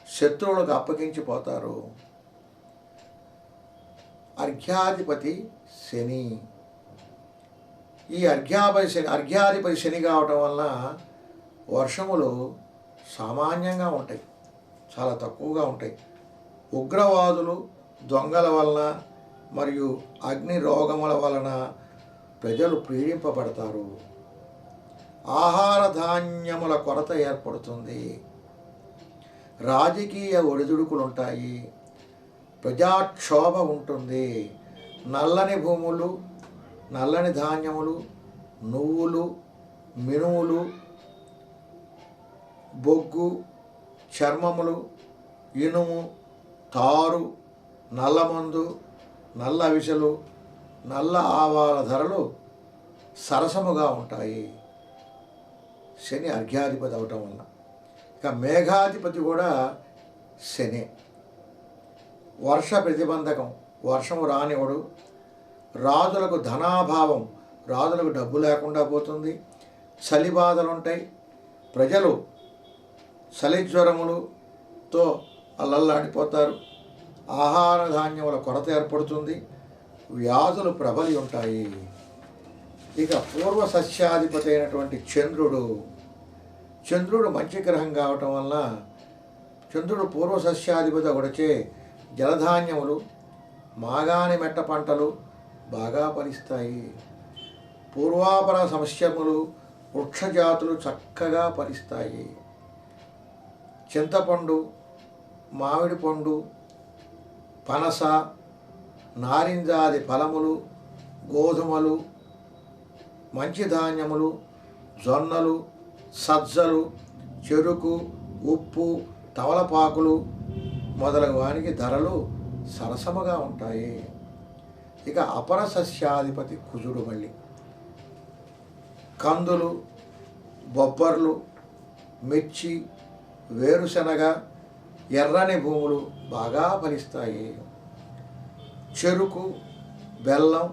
శత్రువులకు అప్పగించిపోతారు. అర్ఘ్యాధిపతి శని. ఈ అర్ఘ్యాధిపతి శని కావటం వలన వర్షములు సామాన్యంగా ఉంటాయి, చాలా తక్కువగా ఉంటాయి. ఉగ్రవాదులు, దొంగల వలన మరియు అగ్ని రోగముల వలన ప్రజలు పీడింపబడతారు. ఆహార ధాన్యముల కొరత ఏర్పడుతుంది. రాజకీయ ఒడిదుడుకులు ఉంటాయి. ప్రజాక్షోభ ఉంటుంది. నల్లని భూములు, నల్లని ధాన్యములు, నువ్వులు, మినుములు, బొగ్గు, చర్మములు, ఇనుము, తారు, నల్లమందు, నల్ల అవిసెలు, నల్ల ఆవాల ధరలు సరసముగా ఉంటాయి శని అర్ఘ్యాధిపతి అవటం వల్ల. ఇక ఇక మేఘాధిపతి కూడా శని. వర్ష ప్రతిబంధకం, వర్షం రానివ్వడు. రాజులకు ధనాభావం, రాజులకు డబ్బు లేకుండా పోతుంది. చలి బాధలు ఉంటాయి. ప్రజలు చలి జ్వరములతో అల్లల్లాడిపోతారు. ఆహార ధాన్యముల కొరత ఏర్పడుతుంది. వ్యాధులు ప్రబలి ఉంటాయి. ఇక పూర్వ సస్యాధిపతి అయినటువంటి చంద్రుడు మంచి గ్రహం కావటం వల్ల చంద్రుడు పూర్వ సస్యాధిపతి ఒకటిచే జలధాన్యములు, మాగాణి మెట్ట పంటలు బాగా ఫలిస్తాయి. పూర్వాపర సమస్యములు, వృక్షజాతులు చక్కగా ఫలిస్తాయి. చింతపండు, మామిడి పండు, పనస, నారింజాది ఫలములు, గోధుమలు, మంచి ధాన్యములు, జొన్నలు, సజ్జలు, చెరుకు, ఉప్పు, తమలపాకులు మొదలగు వానికి ధరలు సరసముగా ఉంటాయి. ఇక అపర సస్యాధిపతి కుజుడు. మళ్ళీ కందులు, బొబ్బర్లు, మిర్చి, వేరుశనగ, ఎర్రని భూములు బాగా ఫలిస్తాయి. చెరుకు, బెల్లం,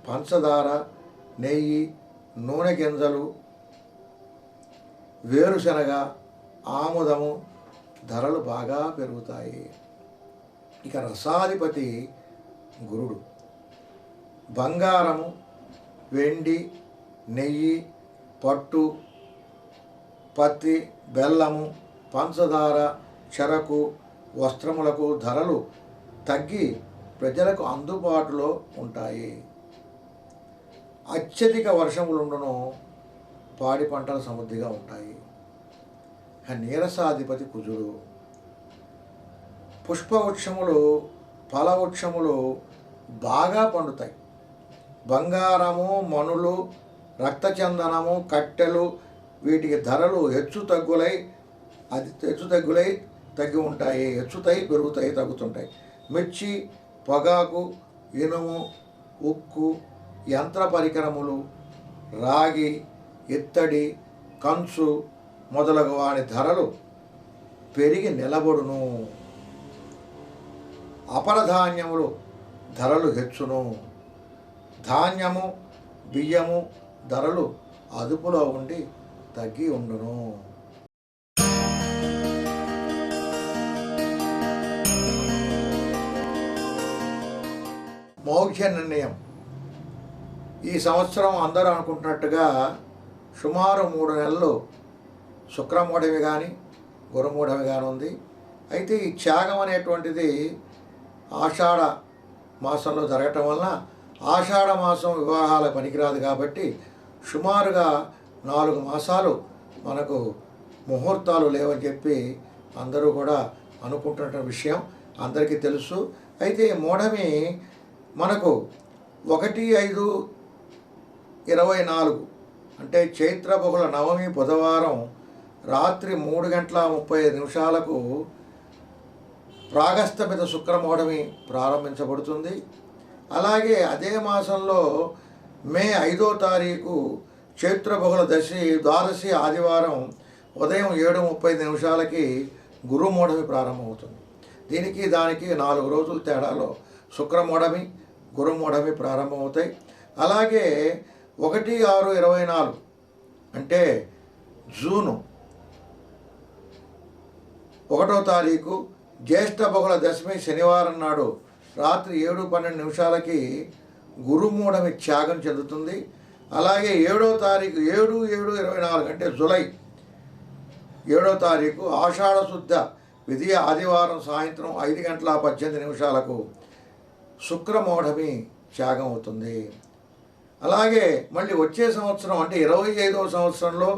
పంచదార, నెయ్యి, నూనె గింజలు, వేరుశనగ, ఆముదము ధరలు బాగా పెరుగుతాయి. ఇక రసాధిపతి గురుడు. బంగారము, వెండి, నెయ్యి, పట్టు, పత్తి, బెల్లము, పంచదార, చెరకు, వస్త్రములకు ధరలు తగ్గి ప్రజలకు అందుబాటులో ఉంటాయి. అత్యధిక వర్షములుండును, పాడి పంటలు సమృద్ధిగా ఉంటాయి. నీరసాధిపతి కుజుడు. పుష్పవృక్షములు, ఫలవృక్షములు బాగా పండుతాయి. బంగారము, మణులు, రక్తచందనము, కట్టెలు వీటికి ధరలు హెచ్చుతగ్గులై తగ్గి ఉంటాయి. హెచ్చుతాయి, పెరుగుతాయి, తగ్గుతుంటాయి. మిర్చి, పొగాకు, ఇనుము, ఉక్కు, యంత్ర పరికరములు, రాగి, ఇత్తడి, కంచు మొదలగు వాని ధరలు పెరిగి నిలబడును. అపరధాన్యములు ధరలు హెచ్చును. ధాన్యము, బియ్యము ధరలు అదుపులో ఉండి తగ్గి ఉండును. మౌఢ్య నిర్ణయం. ఈ సంవత్సరం అందరూ అనుకుంటున్నట్టుగా సుమారు 3 నెలలు శుక్రమూఢమి కానీ గురుమూఢమి కానీ ఉంది. అయితే ఈ త్యాగం అనేటువంటిది ఆషాఢ మాసంలో జరగటం వలన ఆషాఢ మాసం వివాహాల పనికిరాదు కాబట్టి సుమారుగా 4 మాసాలు మనకు ముహూర్తాలు లేవని చెప్పి అందరూ కూడా అనుకుంటున్న విషయం అందరికీ తెలుసు. అయితే ఈ మూఢమి మనకు 1/5/24 అంటే చైత్ర బహుళ నవమి బుధవారం రాత్రి 3:35 ప్రాగస్తమిత శుక్రమూఢమి ప్రారంభించబడుతుంది. అలాగే అదే మాసంలో మే 5వ తారీఖు చైత్ర బహుళ ద్వాదశి ఆదివారం ఉదయం 7:35 గురుమూఢమి ప్రారంభమవుతుంది. దానికి 4 రోజుల తేడాలో శుక్రమూఢమి, గురుమూఢమి ప్రారంభమవుతాయి. అలాగే 1/6/24 అంటే జూను 1వ తారీఖు జ్యేష్ఠ బహుళ దశమి శనివారం నాడు రాత్రి 7:12 గురుమూఢమి త్యాగం చెందుతుంది. అలాగే 7వ తారీఖు 7/7/24 అంటే జూలై 7వ తారీఖు ఆషాఢ శుద్ధ విధియ ఆదివారం సాయంత్రం 5:18 శుక్రమూఢమి త్యాగం అవుతుంది. అలాగే మళ్ళీ వచ్చే సంవత్సరం అంటే 25వ సంవత్సరంలో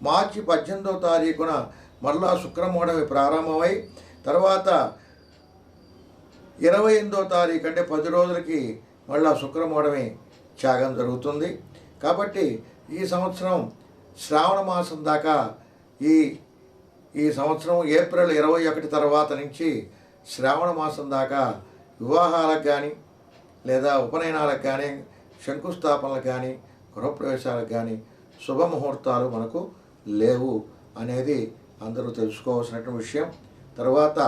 మార్చి 18వ తారీఖున మరలా శుక్రమూఢమి ప్రారంభమై తర్వాత 28వ తారీఖు అంటే 10 రోజులకి మళ్ళా శుక్రమూఢమి త్యాగం జరుగుతుంది. కాబట్టి ఈ సంవత్సరం శ్రావణ మాసం దాకా ఈ సంవత్సరం ఏప్రిల్ 21 తర్వాత నుంచి శ్రావణ మాసం దాకా వివాహాలకు కానీ లేదా ఉపనయనాలకు కానీ శంకుస్థాపనలకు కానీ గృహప్రవేశాలకు కానీ శుభముహూర్తాలు మనకు లేవు అనేది అందరూ తెలుసుకోవాల్సినటువంటి విషయం. తర్వాత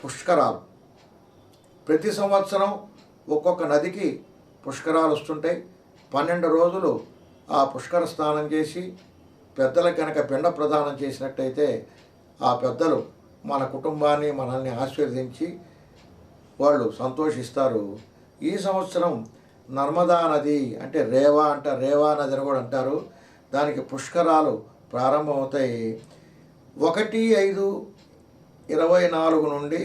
పుష్కరాలు. ప్రతి సంవత్సరం ఒక్కొక్క నదికి పుష్కరాలు వస్తుంటాయి. 12 రోజులు ఆ పుష్కర స్నానం చేసి పెద్దలకు కనుక పిండ ప్రదానం చేసినట్టయితే ఆ పెద్దలు మన కుటుంబాన్ని మనల్ని ఆశీర్వదించి వాళ్ళు సంతోషిస్తారు. ఈ సంవత్సరం నర్మదా నది అంటే రేవా నది అని కూడా అంటారు. దానికి పుష్కరాలు ప్రారంభమవుతాయి. 1/5/24 నుండి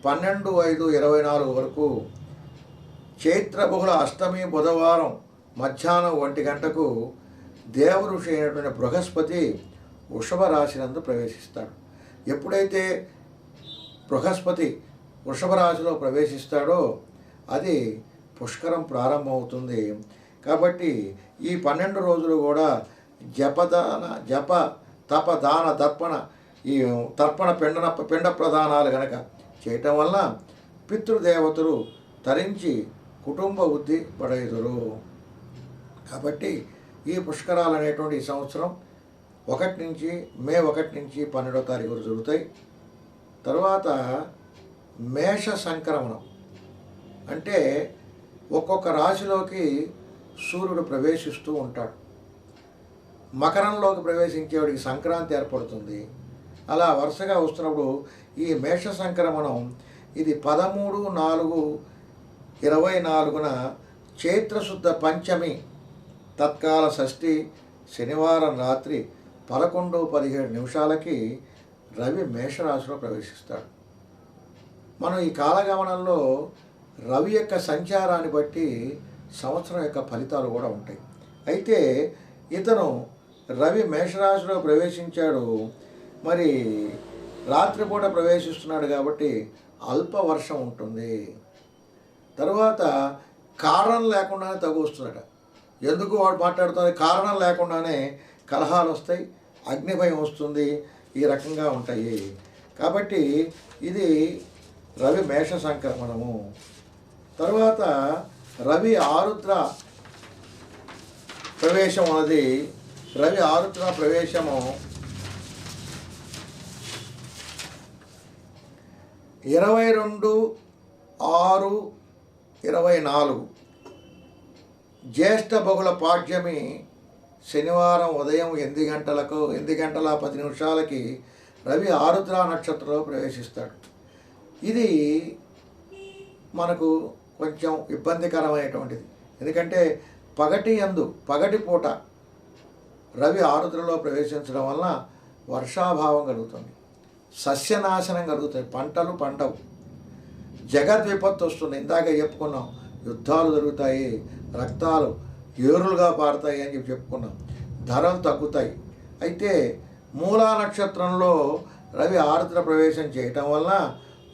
12/5/24 వరకు చైత్ర బహుళ అష్టమి బుధవారం మధ్యాహ్నం 1 గంటకు దేవ ఋషి అయినటువంటి బృహస్పతి వృషభ రాశి నందు ప్రవేశిస్తాడు. ఎప్పుడైతే బృహస్పతి వృషభ రాశిలో ప్రవేశిస్తాడో అది పుష్కరం ప్రారంభమవుతుంది. కాబట్టి ఈ 12 రోజులు కూడా జప తప దాన తర్పణ ఈ తర్పణ పిండ ప్రదానాలు కనుక చేయటం వల్ల పితృదేవతలు తరించి కుటుంబ వృద్ధి పడేదురు. కాబట్టి ఈ పుష్కరాలు అనేటువంటి ఈ సంవత్సరం మే 1 నుంచి 12వ తారీఖు వరకు జరుగుతాయి. తర్వాత మేష సంక్రమణం అంటే ఒక్కొక్క రాశిలోకి సూర్యుడు ప్రవేశిస్తూ ఉంటాడు. మకరంలోకి ప్రవేశించేవాడికి సంక్రాంతి ఏర్పడుతుంది. అలా వరుసగా వస్తున్నప్పుడు ఈ మేష సంక్రమణం ఇది 13/4/24 చైత్రశుద్ధ పంచమి తత్కాల షష్ఠి శనివారం రాత్రి 11:17 రవి మేషరాశిలో ప్రవేశిస్తాడు. మనం ఈ కాలగమనంలో రవి యొక్క సంచారాన్ని బట్టి సంవత్సరం యొక్క ఫలితాలు కూడా ఉంటాయి. అయితే ఇతను రవి మేషరాశిలో ప్రవేశించాడు, మరి రాత్రిపూట ప్రవేశిస్తున్నాడు కాబట్టి అల్ప వర్షం ఉంటుంది. తర్వాత కారణం లేకుండానే తగు వస్తున్నాడు. ఎందుకు వాడు మాట్లాడుతుంది? కారణం లేకుండానే కలహాలు వస్తాయి, అగ్నిభయం వస్తుంది, ఈ రకంగా ఉంటాయి. కాబట్టి ఇది రవి మేష సంక్రమణము. తర్వాత రవి ఆరుద్ర ప్రవేశం అన్నది రవి ఆరుద్ర ప్రవేశము 22/6/24 జ్యేష్ఠ బహుళ పాడ్యమి శనివారం ఉదయం 8:10 రవి ఆరుద్ర నక్షత్రంలో ప్రవేశిస్తాడు. ఇది మనకు కొంచెం ఇబ్బందికరమైనటువంటిది. ఎందుకంటే పగటి పూట రవి ఆరుద్రలో ప్రవేశించడం వలన వర్షాభావం కలుగుతుంది, సస్యనాశనం కలుగుతాయి, పంటలు పండవు, జగత్ విపత్తు వస్తుంది. ఇందాక చెప్పుకున్నాం, యుద్ధాలు జరుగుతాయి, రక్తాలు ఏరులుగా పారుతాయి అని చెప్పుకున్నాం, ధరలు తగ్గుతాయి. అయితే మూలా నక్షత్రంలో రవి ఆరుద్ర ప్రవేశం చేయటం వలన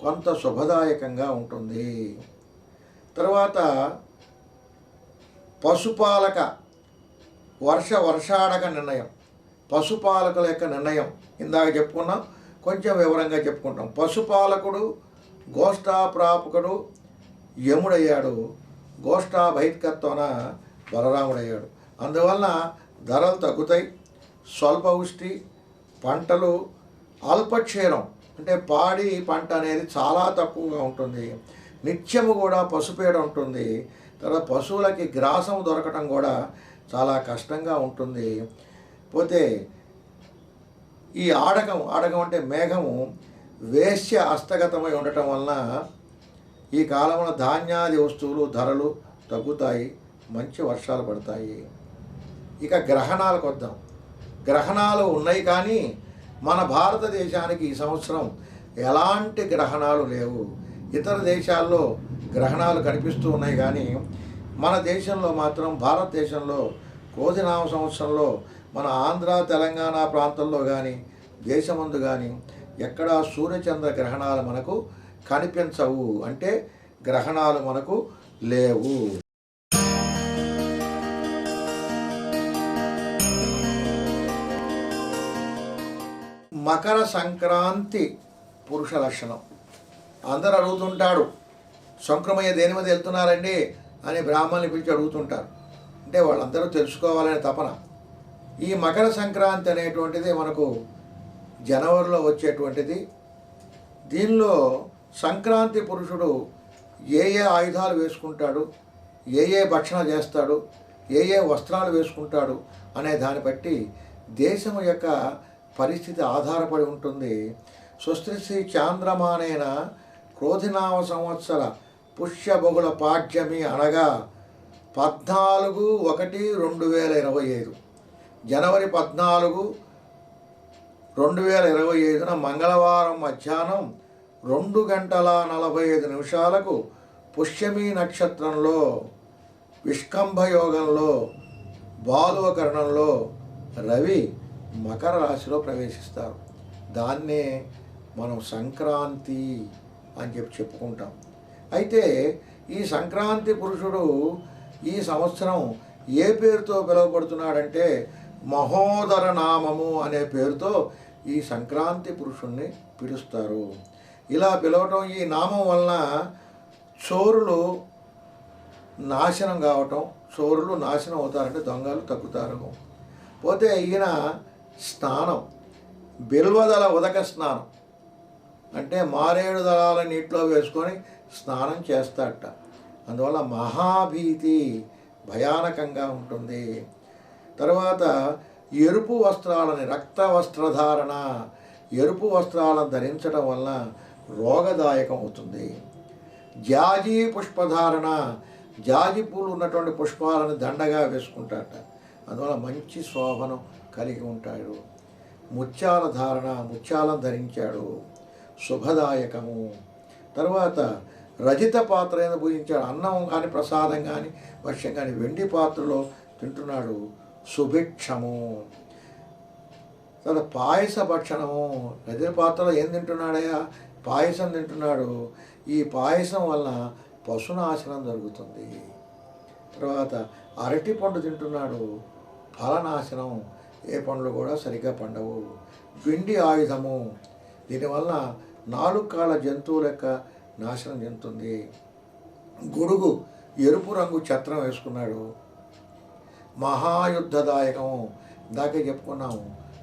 కొంత శుభదాయకంగా ఉంటుంది. తర్వాత పశుపాలక వర్షాడక నిర్ణయం, పశుపాలకుల యొక్క నిర్ణయం ఇందాక చెప్పుకున్నాం, కొంచెం వివరంగా చెప్పుకుంటాం. పశుపాలకుడు గోష్ఠాప్రాపకుడు యముడయ్యాడు, గోష్ఠా బహిష్కత్వన బలరాముడయ్యాడు. అందువలన ధరలు తగ్గుతాయి, స్వల్ప వృష్టి, పంటలు అల్పక్షీరం అంటే పాడి పంట అనేది చాలా తక్కువగా ఉంటుంది. నిత్యము కూడా పశుపేడ ఉంటుంది. తర్వాత పశువులకి గ్రాసం దొరకటం కూడా చాలా కష్టంగా ఉంటుంది. పోతే ఈ ఆడకం అంటే మేఘము వేశ్య హస్తగతమై ఉండటం వలన ఈ కాలంలో ధాన్యాది వస్తువులు ధరలు తగ్గుతాయి, మంచి వర్షాలు పడతాయి. ఇక గ్రహణాలకు వద్దాం. గ్రహణాలు ఉన్నాయి కానీ మన భారతదేశానికి ఈ సంవత్సరం ఎలాంటి గ్రహణాలు లేవు. ఇతర దేశాల్లో గ్రహణాలు కనిపిస్తూ ఉన్నాయి కానీ మన దేశంలో మాత్రం, భారతదేశంలో క్రోధినామ సంవత్సరంలో మన ఆంధ్ర తెలంగాణ ప్రాంతంలో కానీ దేశమందు కానీ ఎక్కడా సూర్యచంద్ర గ్రహణాలు మనకు కనిపించవు, అంటే గ్రహణాలు మనకు లేవు. మకర సంక్రాంతి పురుష లక్షణం. అందరూ అడుగుతుంటాడు, సంక్రమయ్య దేని మీద వెళ్తున్నారండి అని బ్రాహ్మణుని పిలిచి అడుగుతుంటారు. అంటే వాళ్ళందరూ తెలుసుకోవాలనే తపన. ఈ మకర సంక్రాంతి అనేటువంటిది మనకు జనవరిలో వచ్చేటువంటిది. దీనిలో సంక్రాంతి పురుషుడు ఏ ఏ ఆయుధాలు వేసుకుంటాడు, ఏ ఏ భక్షణ చేస్తాడు, ఏ ఏ వస్త్రాలు వేసుకుంటాడు అనే దాన్ని బట్టి దేశం యొక్క పరిస్థితి ఆధారపడి ఉంటుంది. స్వస్తి చాంద్రమానేన క్రోధినామ సంవత్సర పుష్యబహుళ పాడ్యమి అనగా 14/1/2025 జనవరి 14, 2025 మంగళవారం మధ్యాహ్నం 2:45 పుష్యమి నక్షత్రంలో విష్కంభయోగంలో బాలువకరణంలో రవి మకర రాశిలో ప్రవేశిస్తారు. దాన్నే మనం సంక్రాంతి అని చెప్పుకుంటాం. అయితే ఈ సంక్రాంతి పురుషుడు ఈ సంవత్సరం ఏ పేరుతో పిలువబడుతున్నాడంటే మహోదర నామము అనే పేరుతో ఈ సంక్రాంతి పురుషుణ్ణి పిలుస్తారు. ఇలా పిలవటం, ఈ నామం వలన చోరులు నాశనం కావటం, చోరులు నాశనం అవుతారంటే దొంగలు తగ్గుతారు. పోతే ఈయన స్నానం బిల్వదళ ఉదక స్నానం అంటే మారేడు దళాల నీటిలో వేసుకొని స్నానం చేస్తాడట. అందువల్ల మహాభీతి భయానకంగా ఉంటుంది. తర్వాత ఎరుపు వస్త్రాలని, రక్త వస్త్రధారణ, ఎరుపు వస్త్రాలను ధరించడం వల్ల రోగదాయకం అవుతుంది. జాజి పుష్పధారణ, జాజి పూలు ఉన్నటువంటి పుష్పాలను దండగా వేసుకుంటాడట. అందువల్ల మంచి శోభను కలిగి ఉంటాడు. ముత్యాల ధారణ, ముత్యాలను ధరించాడు, శుభదాయకము. తర్వాత రజిత పాత్ర ఏదో పూజించాడు. అన్నం కానీ ప్రసాదం కానీ భక్ష్యం కానీ వెండి పాత్రలో తింటున్నాడు, సుభిక్షము. తర్వాత పాయస భక్షణము, రజిత పాత్రలో ఏం తింటున్నాడయ్యా? పాయసం తింటున్నాడు. ఈ పాయసం వలన పశునాశనం జరుగుతుంది. తర్వాత అరటి పండు తింటున్నాడు, ఫలనాశనం, ఏ పండ్లు కూడా సరిగ్గా పండవు. పిండి ఆయుధము, దీనివల్ల 4 కాళ్ళ జంతువుల యొక్క నాశనం చెందుతుంది. గొడుగు ఎరుపు రంగు ఛత్రం వేసుకున్నాడు, మహాయుద్ధదాయకము. ఇందాకే చెప్పుకున్నాము,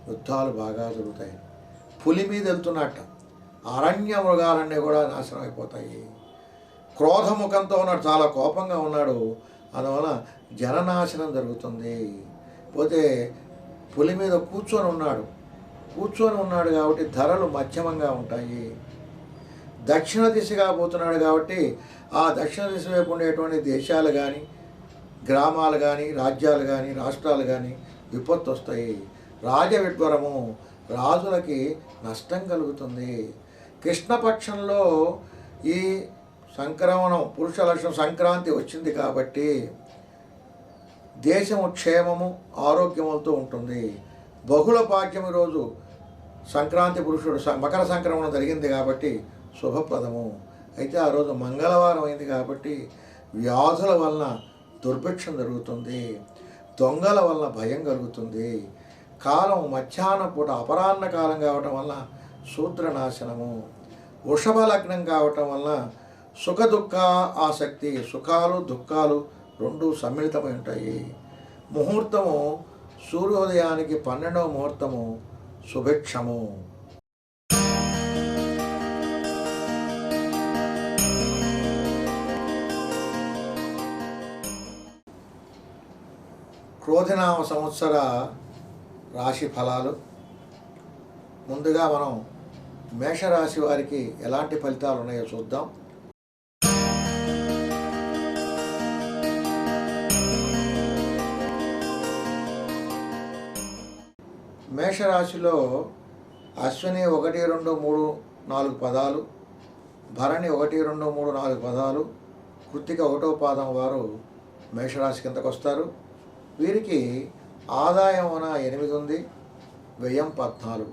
యుద్ధాలు బాగా జరుగుతాయి. పులి మీద వెళ్తున్నట్ట, అరణ్య మృగాలన్నీ కూడా నాశనం అయిపోతాయి. క్రోధముఖంతో ఉన్నాడు, చాలా కోపంగా ఉన్నాడు, అందువల్ల జననాశనం జరుగుతుంది. పోతే పులి మీద కూర్చొని ఉన్నాడు కాబట్టి ధరలు మధ్యమంగా ఉంటాయి. దక్షిణ దిశగా పోతున్నాడు కాబట్టి ఆ దక్షిణ దిశ వైపు ఉండేటువంటి దేశాలు కానీ, గ్రామాలు కానీ, రాజ్యాలు కానీ, రాష్ట్రాలు కానీ విపత్తు వస్తాయి. రాజవిడ్వరము, రాజులకి నష్టం కలుగుతుంది. కృష్ణపక్షంలో ఈ సంక్రమణం పురుష లక్షణం సంక్రాంతి వచ్చింది కాబట్టి దేశము క్షేమము ఆరోగ్యములతో ఉంటుంది. బహుళ పాడ్యమి రోజు సంక్రాంతి పురుషుడు మకర సంక్రమణం జరిగింది కాబట్టి శుభప్రదము. అయితే ఆ రోజు మంగళవారం అయింది కాబట్టి వ్యాధుల వలన దుర్భిక్షం జరుగుతుంది, దొంగల వలన భయం కలుగుతుంది. కాలం మధ్యాహ్నం పూట అపరాహ్న కాలం కావటం వలన శూద్రనాశనము. వృషభ లగ్నం కావటం వలన సుఖ దుఃఖ ఆసక్తి, సుఖాలు దుఃఖాలు రెండు సమ్మిళితమై ఉంటాయి. ముహూర్తము సూర్యోదయానికి 12వ ముహూర్తము సుభిక్షము. క్రోధినామ సంవత్సర రాశి ఫలాలు. ముందుగా మనం మేషరాశి వారికి ఎలాంటి ఫలితాలు ఉన్నాయో చూద్దాం. మేషరాశిలో అశ్విని 1, 2, 3, 4 పదాలు, భరణి 1, 2, 3, 4 పదాలు, కృత్తిక 1వ పాదం వారు మేషరాశి కిందకు వస్తారు. వీరికి ఆదాయం 8 ఉంది, వ్యయం 14,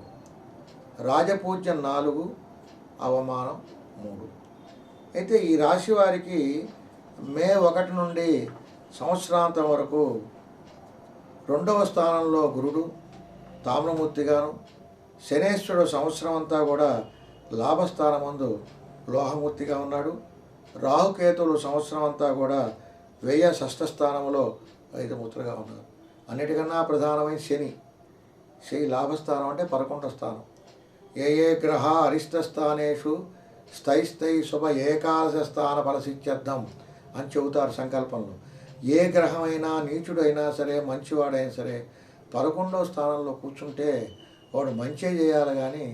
రాజపూజ్యం 4, అవమానం 3. అయితే ఈ రాశి వారికి మే 1 నుండి సంవత్సరాంతం వరకు 2వ స్థానంలో గురుడు తామ్రమూర్తిగాను, శనేశ్వరుడు సంవత్సరం అంతా కూడా లాభస్థానమందు లోహమూర్తిగా ఉన్నాడు. రాహుకేతువులు సంవత్సరం అంతా కూడా వ్యయ షష్ఠ స్థానంలో 5 మూర్తులుగా ఉన్నారు. అన్నిటికన్నా ప్రధానమైన శని. శని లాభస్థానం అంటే 11వ స్థానం. ఏ ఏ గ్రహ అరిష్టస్థానేషు స్థైస్థై శుభ ఏకాదశ స్థాన ఫలసిత్యర్థం అని చెబుతారు సంకల్పంలో. ఏ గ్రహమైనా నీచుడైనా సరే మంచివాడైనా సరే 11వ స్థానంలో కూర్చుంటే వాడు మంచి చేయాలి కానీ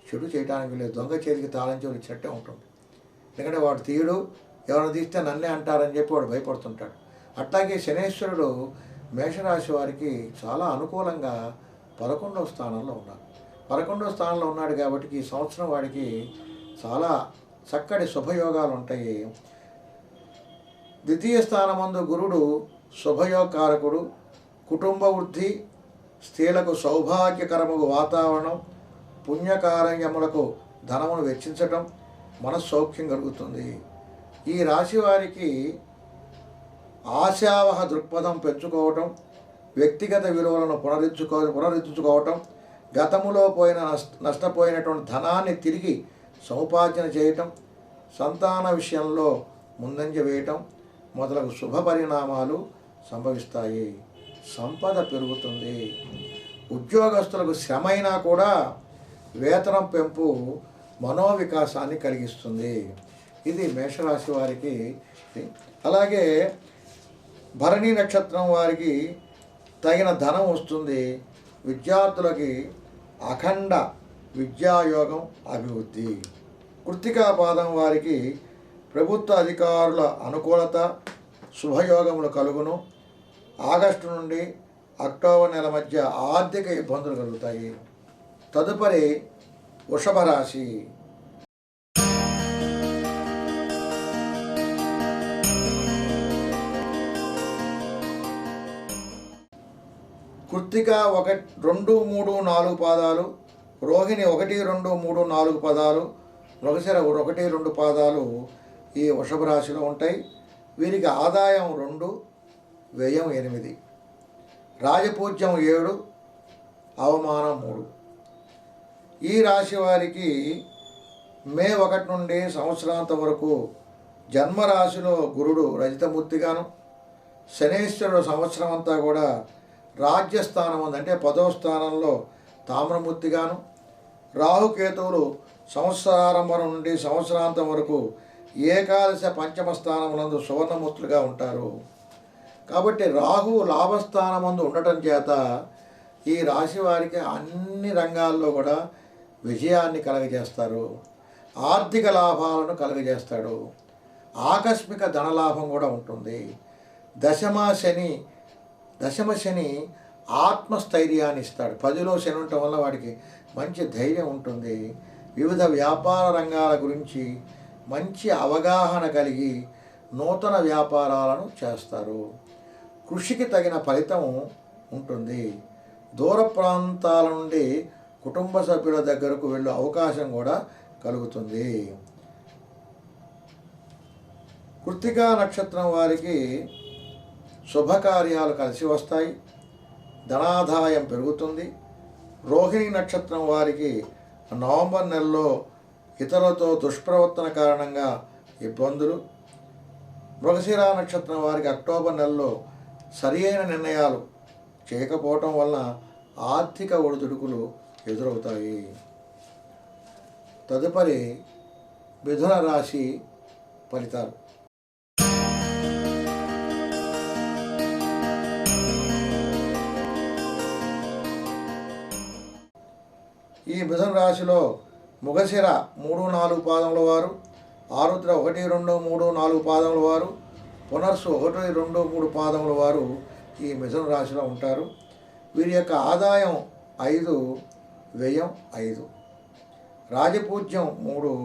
చెడు చేయడానికి లేదు. దొంగ చేతికి తాళం చెవులు ఇచ్చినట్టే ఉంటుంది. ఎందుకంటే వాడు తీయడు, ఎవరిని తీస్తే నన్నే అంటారని చెప్పి వాడు భయపడుతుంటాడు. అట్లాగే శనేశ్వరుడు మేషరాశి వారికి చాలా అనుకూలంగా 11వ స్థానంలో ఉన్నారు. 11వ స్థానంలో ఉన్నాడు కాబట్టి ఈ సంవత్సరం వాడికి చాలా చక్కటి శుభయోగాలు ఉంటాయి. ద్వితీయ స్థానమందు గురుడు శుభయోగకారకుడు. కుటుంబ వృద్ధి, స్త్రీలకు సౌభాగ్యకరముగు వాతావరణం, పుణ్యకార్యములకు ధనమును వెచ్చించటం, మనస్సౌఖ్యం కలుగుతుంది. ఈ రాశి వారికి ఆశావహ దృక్పథం పెంచుకోవటం, వ్యక్తిగత విలువలను పునరుద్ధరించుకోవటం, గతములో నష్టపోయినటువంటి ధనాన్ని తిరిగి సముపార్జన చేయటం, సంతాన విషయంలో ముందంజ వేయటం మొదలగు శుభ పరిణామాలు సంభవిస్తాయి. సంపద పెరుగుతుంది. ఉద్యోగస్తులకు శ్రమ అయినా కూడా వేతనం పెంపు మనోవికాసాన్ని కలిగిస్తుంది. ఇది మేషరాశి వారికి. అలాగే భరణి నక్షత్రం వారికి తగిన ధనం వస్తుంది. విద్యార్థులకి అఖండ విద్యాయోగం అభివృద్ధి. కృత్తికా పాదం వారికి ప్రభుత్వ అధికారుల అనుకూలత, శుభయోగములు కలుగును. ఆగస్టు నుండి అక్టోబర్ నెల మధ్య ఆర్థిక ఇబ్బందులు కలుగుతాయి. తదుపరి వృషభ రాశి. కృత్తిక 1, 2, 3, 4 పాదాలు, రోహిణి 1, 2, 3, 4 పాదాలు, మృగశిర 1, 2 పాదాలు ఈ వృషభ రాశిలో ఉంటాయి. వీరికి ఆదాయం 2, వ్యయం 8, రాజపూజ్యం 7, అవమానం 3. ఈ రాశి వారికి మే 1 నుండి సంవత్సరాంతం వరకు జన్మరాశిలో గురుడు రజితమూర్తిగాను, శనేశ్వరుడు సంవత్సరం అంతా కూడా రాజ్యస్థానం అంటే 10వ స్థానంలో తామ్రమూర్తిగాను, రాహుకేతువులు సంవత్సరారంభం నుండి సంవత్సరాంతం వరకు ఏకాదశ పంచమ స్థానములందు సువర్ణమూర్తులుగా ఉంటారు. కాబట్టి రాహు లాభస్థానమందు ఉండటం చేత ఈ రాశి వారికి అన్ని రంగాల్లో కూడా విజయాన్ని కలగజేస్తారు. ఆర్థిక లాభాలను కలుగజేస్తాడు. ఆకస్మిక ధనలాభం కూడా ఉంటుంది. దశమ శని ఆత్మస్థైర్యాన్ని ఇస్తాడు. 10లో శని ఉండటం వల్ల వాడికి మంచి ధైర్యం ఉంటుంది. వివిధ వ్యాపార రంగాల గురించి మంచి అవగాహన కలిగి నూతన వ్యాపారాలను చేస్తారు. కృషికి తగిన ఫలితం ఉంటుంది. దూర ప్రాంతాల నుండి కుటుంబ సభ్యుల దగ్గరకు వెళ్ళే అవకాశం కూడా కలుగుతుంది. కృత్తికా నక్షత్రం వారికి శుభకార్యాలు కలిసి వస్తాయి. ధనాదాయం పెరుగుతుంది. రోహిణి నక్షత్రం వారికి నవంబర్ నెలలో ఇతరులతో దుష్ప్రవర్తన కారణంగా ఇబ్బందులు. మృగశిర నక్షత్రం వారికి అక్టోబర్ నెలలో సరియైన నిర్ణయాలు చేయకపోవటం వలన ఆర్థిక ఒడిదుడుకులు ఎదురవుతాయి. తదుపరి మిథున రాశి ఫలితాలు. ఈ మిథున రాశిలో మృగశిర 3, 4 పాదముల వారు, ఆరుద్ర 1, 2, 3, 4 పాదముల వారు, పునర్సు 1, 2, 3 పాదముల వారు ఈ మిథున రాశిలో ఉంటారు. వీరి యొక్క ఆదాయం 5, వ్యయం 5, రాజపూజ్యం 3,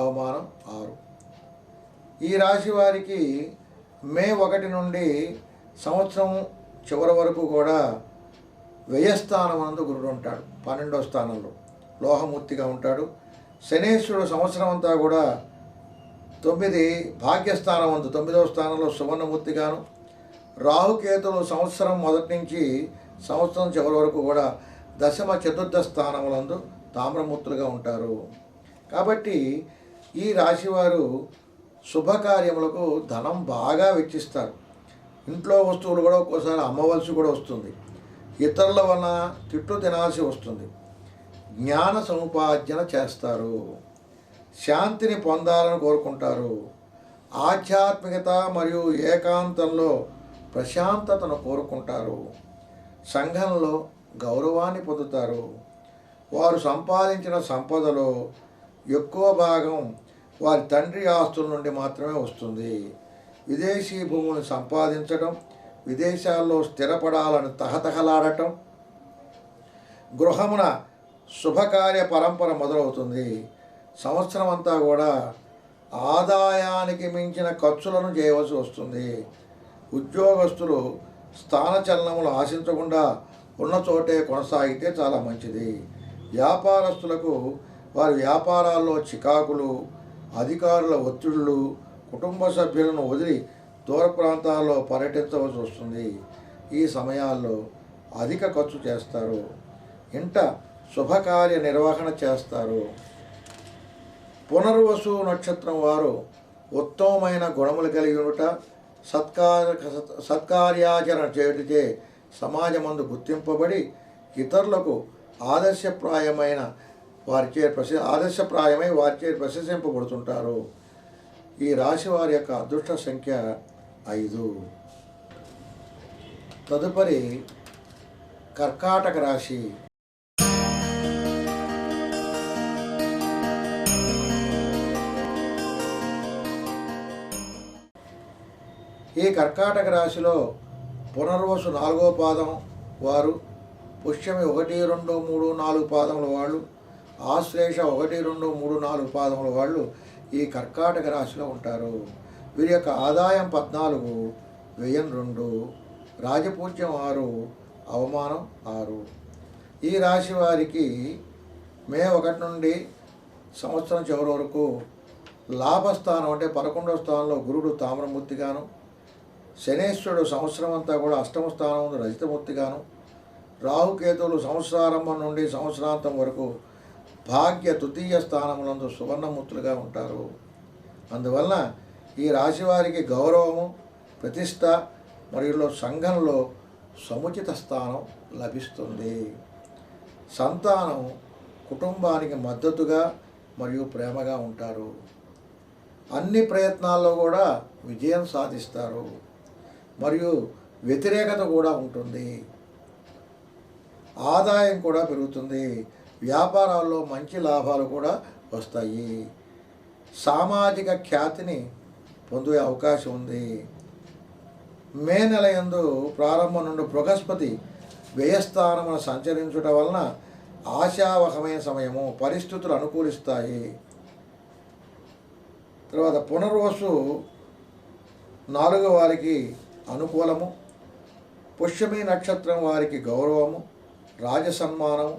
అవమానం 6. ఈ రాశి వారికి మే 1 నుండి సంవత్సరం చివరి వరకు కూడా వ్యయస్థానం నందు గురుడు ఉంటాడు. 12వ స్థానంలో లోహమూర్తిగా ఉంటాడు. శనేశ్వరుడు సంవత్సరం అంతా కూడా 9 భాగ్యస్థానం అందు 9వ స్థానంలో సువర్ణమూర్తిగాను, రాహుకేతులు సంవత్సరం మొదటి నుంచి సంవత్సరం చివరి వరకు కూడా దశమ చతుర్థ స్థానములందు తామ్రమూర్తులుగా ఉంటారు. కాబట్టి ఈ రాశివారు శుభకార్యములకు ధనం బాగా వెచ్చిస్తారు. ఇంట్లో వస్తువులు కూడా ఒక్కోసారి అమ్మవలసి కూడా వస్తుంది. ఇతరుల వలన తిట్లు తినాల్సి వస్తుంది. జ్ఞాన సముపార్జన చేస్తారు. శాంతిని పొందాలని కోరుకుంటారు. ఆధ్యాత్మికత మరియు ఏకాంతంలో ప్రశాంతతను కోరుకుంటారు. సంఘంలో గౌరవాన్ని పొందుతారు. వారు సంపాదించిన సంపదలో ఎక్కువ భాగం వారి తండ్రి ఆస్తుల నుండి మాత్రమే వస్తుంది. విదేశీ భూములను సంపాదించడం, విదేశాల్లో స్థిరపడాలని తహతహలాడటం, గృహమున శుభకార్య పరంపర మొదలవుతుంది. సంవత్సరం అంతా కూడా ఆదాయానికి మించిన ఖర్చులను చేయవలసి వస్తుంది. ఉద్యోగస్తులు స్థానచలనములు ఆశించకుండా ఉన్న చోటే కొనసాగితే చాలా మంచిది. వ్యాపారస్తులకు వారి వ్యాపారాల్లో చికాకులు, అధికారుల ఒత్తిళ్లు, కుటుంబ సభ్యులను వదిలి దూర ప్రాంతాల్లో పర్యటించవలసి వస్తుంది. ఈ సమయాల్లో అధిక ఖర్చు చేస్తారు. ఇంట శుభకార్య నిర్వహణ చేస్తారు. పునర్వసు నక్షత్రం వారు ఉత్తమమైన గుణములు కలిగి ఉండుట, సత్కార్యాచరణ చేయుటచే సమాజమందు గుర్తింపబడి ఇతరులకు ఆదర్శప్రాయమై వారిచే ప్రశంసింపబడుతుంటారు. ఈ రాశి వారి యొక్క అదృష్ట సంఖ్య 5. తదుపరి కర్కాటక రాశి. ఈ కర్కాటక రాశిలో పునర్వసు 4వ పాదం వారు, పుష్యమి 1, 2, 3, 4 పాదముల వాళ్ళు, ఆశ్లేష 1, 2, 3, 4 పాదముల వాళ్ళు ఈ కర్కాటక రాశిలో ఉంటారు. వీరి యొక్క ఆదాయం 14, వ్యయం 2, రాజపూజ్యం 6, అవమానం 6. ఈ రాశి వారికి మే 1 నుండి సంవత్సరం చివరి వరకు లాభస్థానం అంటే 11వ స్థానంలో గురుడు తామ్రమూర్తిగాను, శనేశ్వరుడు సంవత్సరం అంతా కూడా అష్టమ స్థానం రజితమూర్తిగాను, రాహుకేతువులు సంవత్సరారంభం నుండి సంవత్సరాంతం వరకు భాగ్య తృతీయ స్థానములందు సువర్ణమూర్తులుగా ఉంటారు. అందువలన ఈ రాశి వారికి గౌరవము, ప్రతిష్ట మరియు సంఘంలో సముచిత స్థానం లభిస్తుంది. సంతానం కుటుంబానికి మద్దతుగా మరియు ప్రేమగా ఉంటారు. అన్ని ప్రయత్నాల్లో కూడా విజయం సాధిస్తారు మరియు వ్యతిరేకత కూడా ఉంటుంది. ఆదాయం కూడా పెరుగుతుంది. వ్యాపారాల్లో మంచి లాభాలు కూడా వస్తాయి. సామాజిక ఖ్యాతిని పొందే అవకాశం ఉంది. మే నెల యందు ప్రారంభం నుండి బృహస్పతి వ్యయస్థానమును సంచరించుట వలన ఆశావహమైన సమయము, పరిస్థితులు అనుకూలిస్తాయి. తర్వాత పునర్వసు 4వ వారికి అనుకూలము, పుష్యమి నక్షత్రం వారికి గౌరవము, రాజసన్మానము,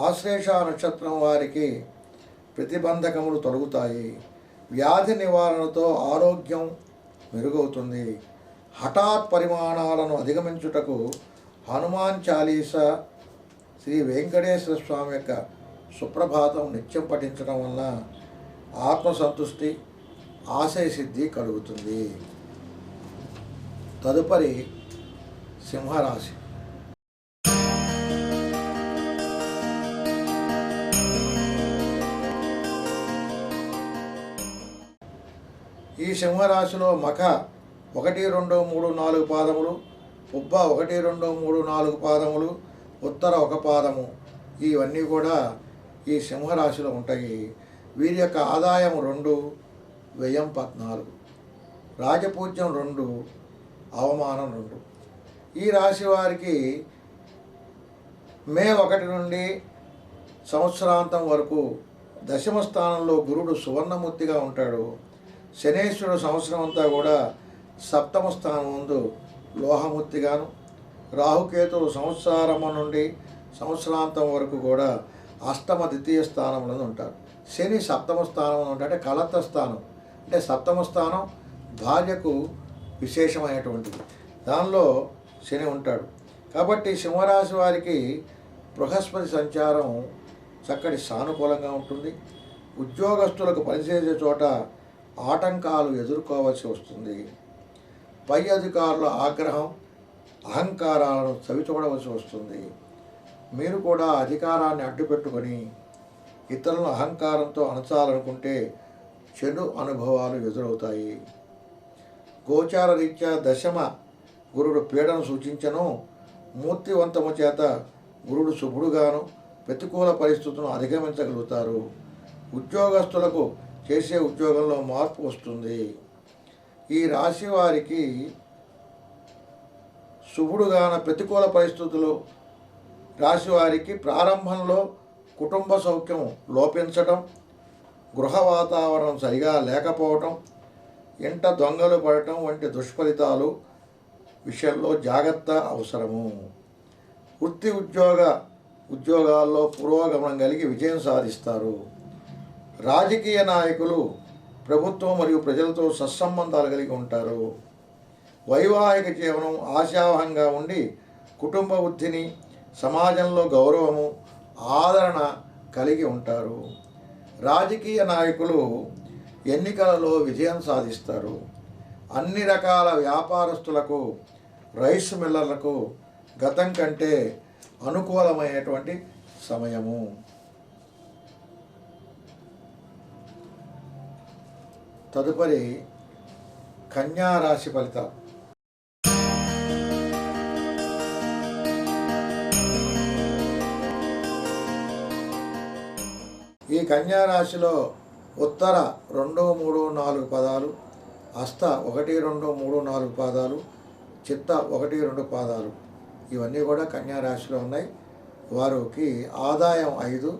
ఆశ్లేష నక్షత్రం వారికి ప్రతిబంధకములు తొలగుతాయి. వ్యాధి నివారణతో ఆరోగ్యం మెరుగవుతుంది. హఠాత్ పరిమాణాలను అధిగమించుటకు హనుమాన్ చాలీసా, శ్రీ వెంకటేశ్వర స్వామి యొక్క సుప్రభాతం నిత్యం పఠించడం వలన ఆత్మసంతుష్టి, ఆశయసిద్ధి కలుగుతుంది. తదుపరి సింహరాశి. ఈ సింహరాశిలో మఖ 1, 2, 3, 4 పాదములు, పుబ్బ 1, 2, 3, 4 పాదములు, ఉత్తర 1 పాదము, ఇవన్నీ కూడా ఈ సింహరాశిలో ఉంటాయి. వీరి యొక్క ఆదాయం 2, వ్యయం 14, రాజపూజ్యం 2, అవమానం 2. ఈ రాశి వారికి మే 1 నుండి సంవత్సరాంతం వరకు దశమ స్థానంలో గురుడు సువర్ణమూర్తిగా ఉంటాడు. శనేశ్వరుడు సంవత్సరం అంతా కూడా సప్తమ స్థానం ముందు లోహమూర్తిగాను, రాహుకేతువు సంవత్సరారంభం నుండి సంవత్సరాంతం వరకు కూడా అష్టమ ద్వితీయ స్థానంలో ఉంటారు. శని సప్తమ స్థానం ఉంటాడు, కలత్త స్థానం అంటే సప్తమ స్థానం భార్యకు విశేషమైనటువంటిది, దానిలో శని ఉంటాడు. కాబట్టి సింహరాశి వారికి బృహస్పతి సంచారం చక్కటి సానుకూలంగా ఉంటుంది. ఉద్యోగస్తులకు పనిచేసే చోట ఆటంకాలు ఎదుర్కోవాల్సి వస్తుంది. పై అధికారుల ఆగ్రహం, అహంకారాలను చవిచూడవలసి వస్తుంది. మీరు కూడా అధికారాన్ని అడ్డుపెట్టుకొని ఇతరులను అహంకారంతో అణచాలనుకుంటే చెడు అనుభవాలు ఎదురవుతాయి. గోచార రీత్యా దశమ గురుడు పీడను సూచించను. మూర్తివంతము చేత గురుడు శుభుడుగాను ప్రతికూల పరిస్థితులను అధిగమించగలుగుతారు. ఉద్యోగస్తులకు చేసే ఉద్యోగంలో మార్పు వస్తుంది. ఈ రాశి వారికి శుభుడుగాన ప్రతికూల పరిస్థితులు రాశి వారికి ప్రారంభంలో కుటుంబ సౌఖ్యం లోపించటం, గృహ వాతావరణం సరిగా లేకపోవటం, ఇంట దొంగలు పడటం వంటి దుష్ఫలితాలు విషయంలో జాగ్రత్త అవసరము. వృత్తి ఉద్యోగాల్లో పురోగమనం కలిగి విజయం సాధిస్తారు. రాజకీయ నాయకులు ప్రభుత్వం మరియు ప్రజలతో సత్సంబంధాలు కలిగి ఉంటారు. వైవాహిక జీవనం ఆశావహంగా ఉండి కుటుంబ వృద్ధిని, సమాజంలో గౌరవము, ఆదరణ కలిగి ఉంటారు. రాజకీయ నాయకులు ఎన్నికలలో విజయం సాధిస్తారు. అన్ని రకాల వ్యాపారస్తులకు, రైస్ మిల్లర్లకు గతం కంటే అనుకూలమైనటువంటి సమయము. తదుపరి కన్యా రాశి ఫలితాలు. ఈ కన్యా రాశిలో ఉత్తర 2, 3, 4 పాదాలు, హస్త 1, 2, 3, 4 పాదాలు, చిత్త 1, 2 పాదాలు ఇవన్నీ కూడా కన్యా రాశిలో ఉన్నాయి. వారికి ఆదాయం 5,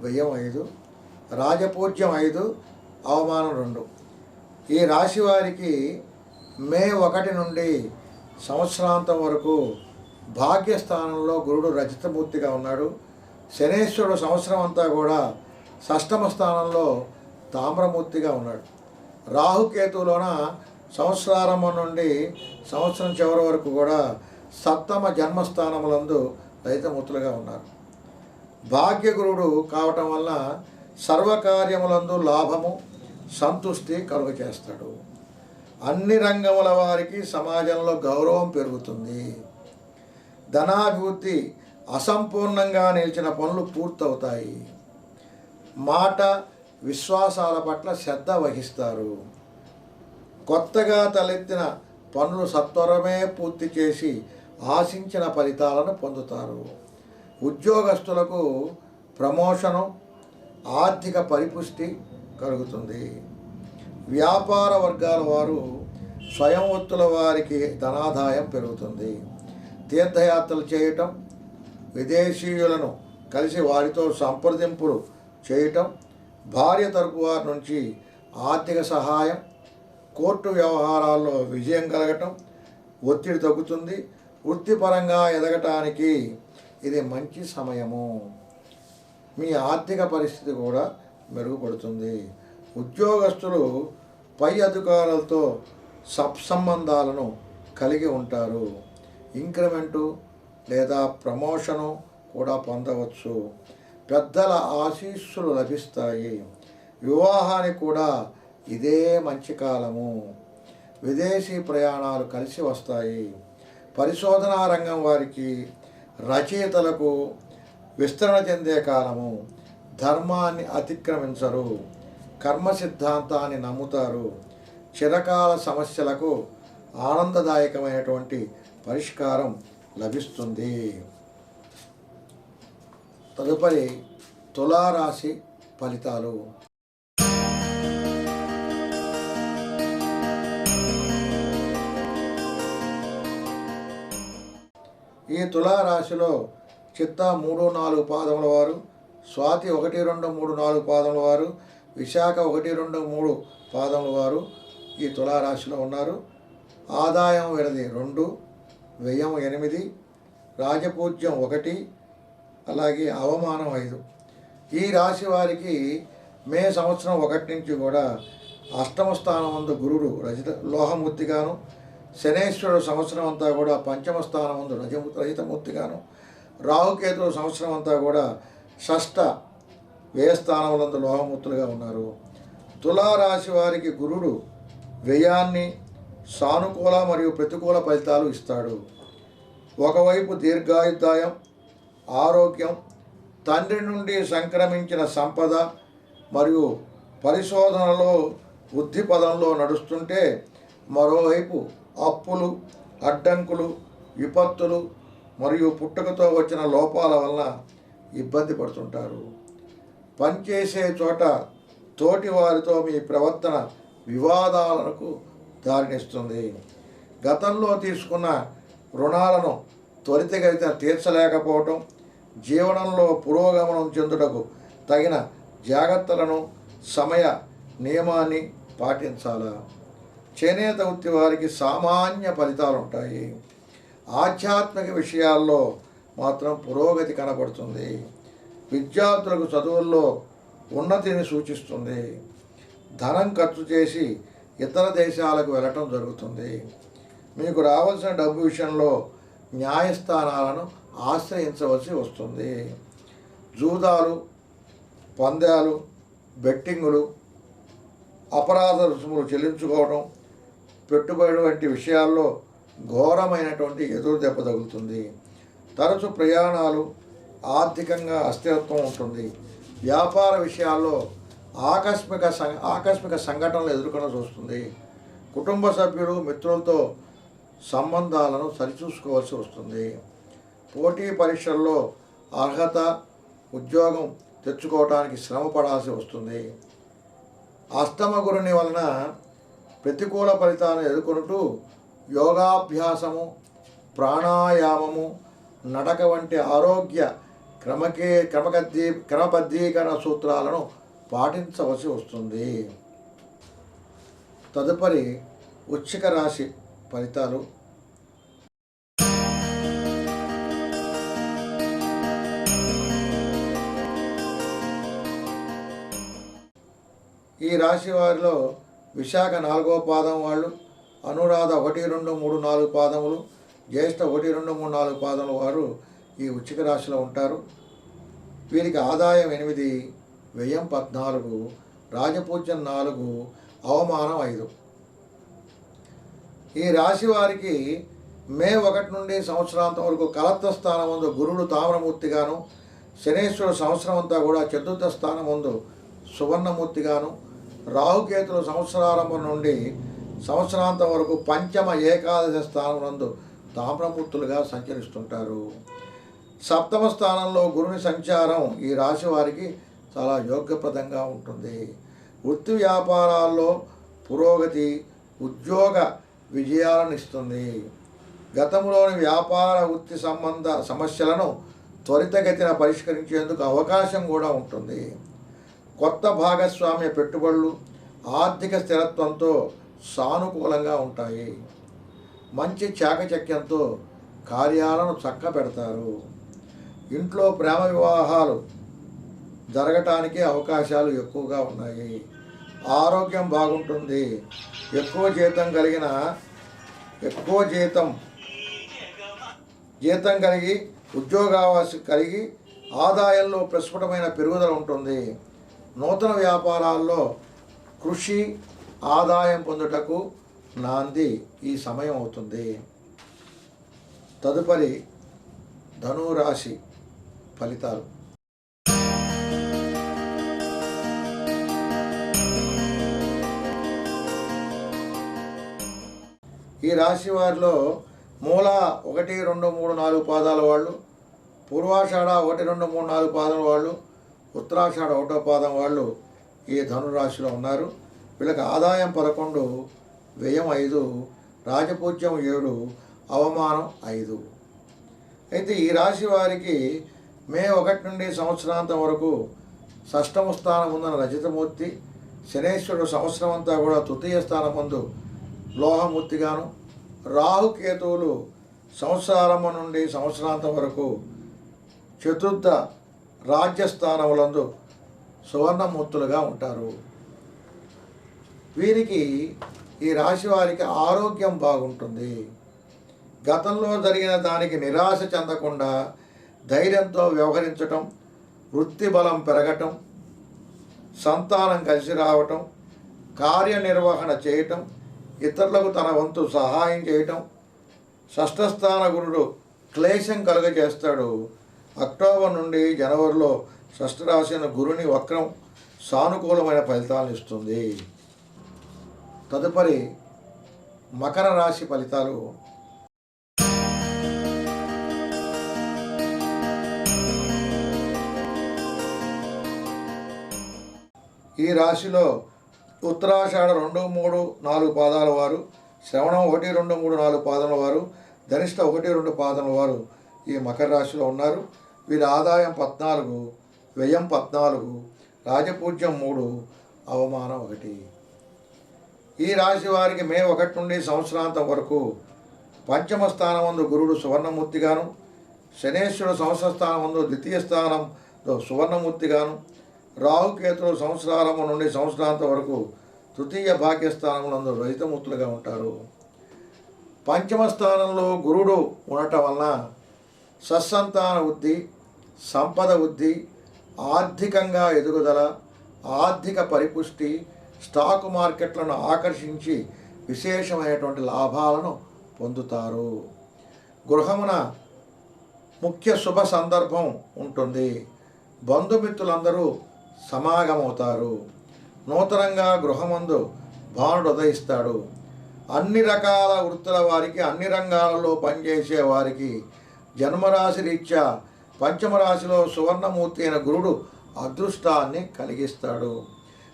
వ్యయం 5, రాజపూజ్యం 5, అవమానం 2. ఈ రాశి వారికి మే 1 నుండి సంవత్సరాంతం వరకు భాగ్యస్థానంలో గురుడు రజితమూర్తిగా ఉన్నాడు. శనేశ్వరుడు సంవత్సరం అంతా కూడా షష్టమ స్థానంలో తామ్రమూర్తిగా ఉన్నాడు. రాహుకేతువులోన సంవత్సరారంభం నుండి సంవత్సరం చివరి వరకు కూడా సప్తమ జన్మస్థానములందు లలితమూర్తులుగా ఉన్నారు. భాగ్యగురుడు కావటం వల్ల సర్వకార్యములందు లాభము, సంతృష్టి కలుగ చేస్తాడు. అన్ని రంగముల వారికి సమాజంలో గౌరవం పెరుగుతుంది. ధనాభివృద్ధి, అసంపూర్ణంగా నిలిచిన పనులు పూర్తవుతాయి. మాట, విశ్వాసాల పట్ల శ్రద్ధ వహిస్తారు. కొత్తగా తలెత్తిన పనులు సత్వరమే పూర్తి చేసి ఆశించిన ఫలితాలను పొందుతారు. ఉద్యోగస్తులకు ప్రమోషను, ఆర్థిక పరిపుష్టి కలుగుతుంది. వ్యాపార వర్గాల వారు స్వయం వృత్తుల వారికి ధనాదాయం పెరుగుతుంది. తీర్థయాత్రలు చేయటం, విదేశీయులను కలిసి వారితో సంప్రదింపులు చేయటం, భార్య తరపు వారి నుంచి ఆర్థిక సహాయం, కోర్టు వ్యవహారాల్లో విజయం కలగటం, ఒత్తిడి తగ్గుతుంది. వృత్తిపరంగా ఎదగటానికి ఇది మంచి సమయము. మీ ఆర్థిక పరిస్థితి కూడా మెరుగుపడుతుంది. ఉద్యోగస్తులు పై అధికారులతో సత్సంబంధాలను కలిగి ఉంటారు. ఇంక్రిమెంటు లేదా ప్రమోషను కూడా పొందవచ్చు. పెద్దల ఆశీస్సులు లభిస్తాయి. వివాహానికి కూడా ఇదే మంచి కాలము. విదేశీ ప్రయాణాలు కలిసి వస్తాయి. పరిశోధనా రంగం వారికి, రచయితలకు విస్తరణ చెందే కాలము. ధర్మాన్ని అతిక్రమించరు. కర్మ సిద్ధాంతాన్ని నమ్ముతారు. చిరకాల సమస్యలకు ఆనందదాయకమైనటువంటి పరిష్కారం లభిస్తుంది. తదుపరి తులారాశి ఫలితాలు. ఈ తులారాశిలో చిత్త 3, 4 పాదముల వారు, స్వాతి 1, 2, 3, 4 పాదముల వారు, విశాఖ 1, 2, 3 పాదముల వారు ఈ తులారాశిలో ఉన్నారు. ఆదాయం వీరిది 2, వ్యయం 8, రాజపూజ్యం 1, అలాగే అవమానం 5. ఈ రాశి వారికి మే సంవత్సరం 1 నుంచి కూడా అష్టమ స్థానం ముందు గురుడు లోహమూర్తిగాను, శనేశ్వరుడు సంవత్సరం అంతా కూడా పంచమ స్థానం ముందు రహితమూర్తిగాను, రాహుకేతువు సంవత్సరం అంతా కూడా షష్ఠ వ్యయస్థానములందు లోహమూర్తులుగా ఉన్నారు. తులారాశి వారికి గురుడు వ్యయాన్ని, సానుకూల మరియు ప్రతికూల ఫలితాలు ఇస్తాడు. ఒకవైపు దీర్ఘాయుర్దాయం, ఆరోగ్యం, తండ్రి నుండి సంక్రమించిన సంపద మరియు పరిశోధనలో వృద్ధి పదంలో నడుస్తుంటే, మరోవైపు అప్పులు, అడ్డంకులు, విపత్తులు మరియు పుట్టుకతో వచ్చిన లోపాల వల్ల ఇబ్బంది పడుతుంటారు. పనిచేసే చోట తోటి వారితో మీ ప్రవర్తన వివాదాలకు దారినిస్తుంది. గతంలో తీసుకున్న రుణాలను త్వరితగతిన తీర్చలేకపోవటం, జీవనంలో పురోగమనం చెందుటకు తగిన జాగ్రత్తలను, సమయ నియమాన్ని పాటించాలా. చేనేత వృత్తి వారికి సామాన్య ఫలితాలు ఉంటాయి. ఆధ్యాత్మిక విషయాల్లో మాత్రం పురోగతి కనబడుతుంది. విద్యార్థులకు చదువుల్లో ఉన్నతిని సూచిస్తుంది. ధనం ఖర్చు చేసి ఇతర దేశాలకు వెళ్ళటం జరుగుతుంది. మీకు రావాల్సిన డబ్బు విషయంలో న్యాయస్థానాలను ఆశ్రయించవలసి వస్తుంది. జూదాలు, పందాలు, బెట్టింగులు, అపరాధ రుసుములు చెల్లించుకోవడం, పెట్టుబడి వంటి విషయాల్లో ఘోరమైనటువంటి ఎదురు దెబ్బ తగులుతుంది. తరచు ప్రయాణాలు, ఆర్థికంగా అస్థిరత్వం ఉంటుంది. వ్యాపార విషయాల్లో ఆకస్మిక సంఘటనలు ఎదుర్కొనవలసి వస్తుంది. కుటుంబ సభ్యులు, మిత్రులతో సంబంధాలను సరిచూసుకోవాల్సి వస్తుంది. పోటీ పరీక్షల్లో అర్హత, ఉద్యోగం తెచ్చుకోవడానికి శ్రమ పడాల్సి వస్తుంది. అష్టమ గురుని వలన ప్రతికూల ఫలితాలను ఎదుర్కొంటూ యోగాభ్యాసము, ప్రాణాయామము, నడక వంటి ఆరోగ్య క్రమబద్ధీకరణ సూత్రాలను పాటించవలసి వస్తుంది. తదుపరి వృశ్చిక రాశి ఫలితాలు. ఈ రాశి వారిలో విశాఖ 4వ పాదం వాళ్ళు, అనురాధ 1, 2, 3, 4 పాదములు, జ్యేష్ఠ 1, 2, 3, 4 పాదముల వారు ఈ వృశ్చిక రాశిలో ఉంటారు. వీరికి ఆదాయం 8, వ్యయం 14, రాజపూజ్యం 4, అవమానం 5. ఈ రాశి వారికి మే 1 నుండి సంవత్సరాంతం వరకు కలత్ర స్థానం ముందు గురుడు తామ్రమూర్తిగాను, శనేశ్వరుడు సంవత్సరం అంతా కూడా చతుర్థ స్థానం ముందు సువర్ణమూర్తిగాను, రాహుకేతులు సంవత్సరారంభం నుండి సంవత్సరాంతం వరకు పంచమ ఏకాదశ స్థానం నందు తామ్రమూర్తులుగా సంచరిస్తుంటారు. సప్తమ స్థానంలో గురుని సంచారం ఈ రాశి వారికి చాలా యోగ్యప్రదంగా ఉంటుంది. వృత్తి వ్యాపారాల్లో పురోగతి, ఉద్యోగ విజయాలను ఇస్తుంది. గతంలోని వ్యాపార వృత్తి సంబంధ సమస్యలను త్వరితగతిన పరిష్కరించేందుకు అవకాశం కూడా ఉంటుంది. కొత్త భాగస్వామ్య పెట్టుబడులు ఆర్థిక స్థిరత్వంతో సానుకూలంగా ఉంటాయి. మంచి చాకచక్యంతో కార్యాలను చక్కబెడతారు. ఇంట్లో ప్రేమ వివాహాలు జరగటానికి అవకాశాలు ఎక్కువగా ఉన్నాయి. ఆరోగ్యం బాగుంటుంది. ఎక్కువ జీతం కలిగి ఉద్యోగావకాశం కలిగి ఆదాయంలో ప్రస్ఫుటమైన పెరుగుదల ఉంటుంది. నూతన వ్యాపారాల్లో కృషి, ఆదాయం పొందుటకు నాంది ఈ సమయం అవుతుంది. తదుపరి ధనురాశి ఫలితాలు. ఈ రాశి వారిలో మూల 1, 2, 3, 4 పాదాల వాళ్ళు, పూర్వాషాఢ 1, 2, 3, 4 పాదాల వాళ్ళు, ఉత్తరాషాఢ 1వ పాదం వాళ్ళు ఈ ధనురాశిలో ఉన్నారు. వీళ్ళకి ఆదాయం 11, వ్యయం 5, రాజపూజ్యం 7, అవమానం 5. అయితే ఈ రాశి వారికి మే 1 నుండి సంవత్సరాంతం వరకు షష్టమ స్థానం ముందున రజతమూర్తి, శనేశ్వరుడు సంవత్సరం అంతా కూడా తృతీయ స్థానం ముందు లోహమూర్తిగాను, రాహుకేతువులు సంవత్సరారంభం నుండి సంవత్సరాంతం వరకు చతుర్థ రాజ్యస్థానములందు సువర్ణమూర్తులుగా ఉంటారు. వీరికి ఈ రాశి వారికి ఆరోగ్యం బాగుంటుంది. గతంలో జరిగిన దానికి నిరాశ చెందకుండా ధైర్యంతో వ్యవహరించటం, వృత్తి బలం పెరగటం, సంతానం కలిసి రావటం, కార్యనిర్వహణ చేయటం, ఇతరులకు తన వంతు సహాయం చేయటం. షష్ఠస్థాన గురుడు క్లేశం కలుగజేస్తాడు. అక్టోబర్ నుండి జనవరిలో షష్ఠరాశి గురుని వక్రం సానుకూలమైన ఫలితాలను ఇస్తుంది. తదుపరి మకర రాశి ఫలితాలు. ఈ రాశిలో ఉత్తరాషాఢ 2, 3, 4 పాదాల వారు, శ్రవణం 1, 2, 3, 4 పాదముల వారు, ధనిష్ట 1, 2 పాదముల వారు ఈ మకర రాశిలో ఉన్నారు. వీరి ఆదాయం 14, వ్యయం 14, రాజపూజ్యం 3, అవమానం 1. ఈ రాశి వారికి మే 1 నుండి సంవత్సరాంతం వరకు పంచమ స్థానమందు గురుడు సువర్ణమూర్తిగాను, శనేశ్వరుడు సంవత్సర స్థానమందు ద్వితీయ స్థానంలో సువర్ణమూర్తిగాను, రాహుకేతులు సంవత్సరారంభం నుండి సంవత్సరాంతం వరకు తృతీయ భాగ్యస్థానములందు రహితమూర్తులుగా ఉంటారు. పంచమ స్థానంలో గురుడు ఉండటం వలన సత్సంతాన వృద్ధి, సంపద వృద్ధి, ఆర్థికంగా ఎదుగుదల, ఆర్థిక పరిపుష్టి, స్టాక్ మార్కెట్లను ఆకర్షించి విశేషమైనటువంటి లాభాలను పొందుతారు. గృహమున ముఖ్య శుభ సందర్భం ఉంటుంది. బంధుమిత్రులందరూ సమాగమవుతారు. నూతనంగా గృహమందు భానుడు ఉదయిస్తాడు. అన్ని రకాల వృత్తుల వారికి, అన్ని రంగాలలో పనిచేసే వారికి జన్మరాశి రీత్యా పంచమరాశిలో సువర్ణమూర్తి అయిన గురుడు అదృష్టాన్ని కలిగిస్తాడు.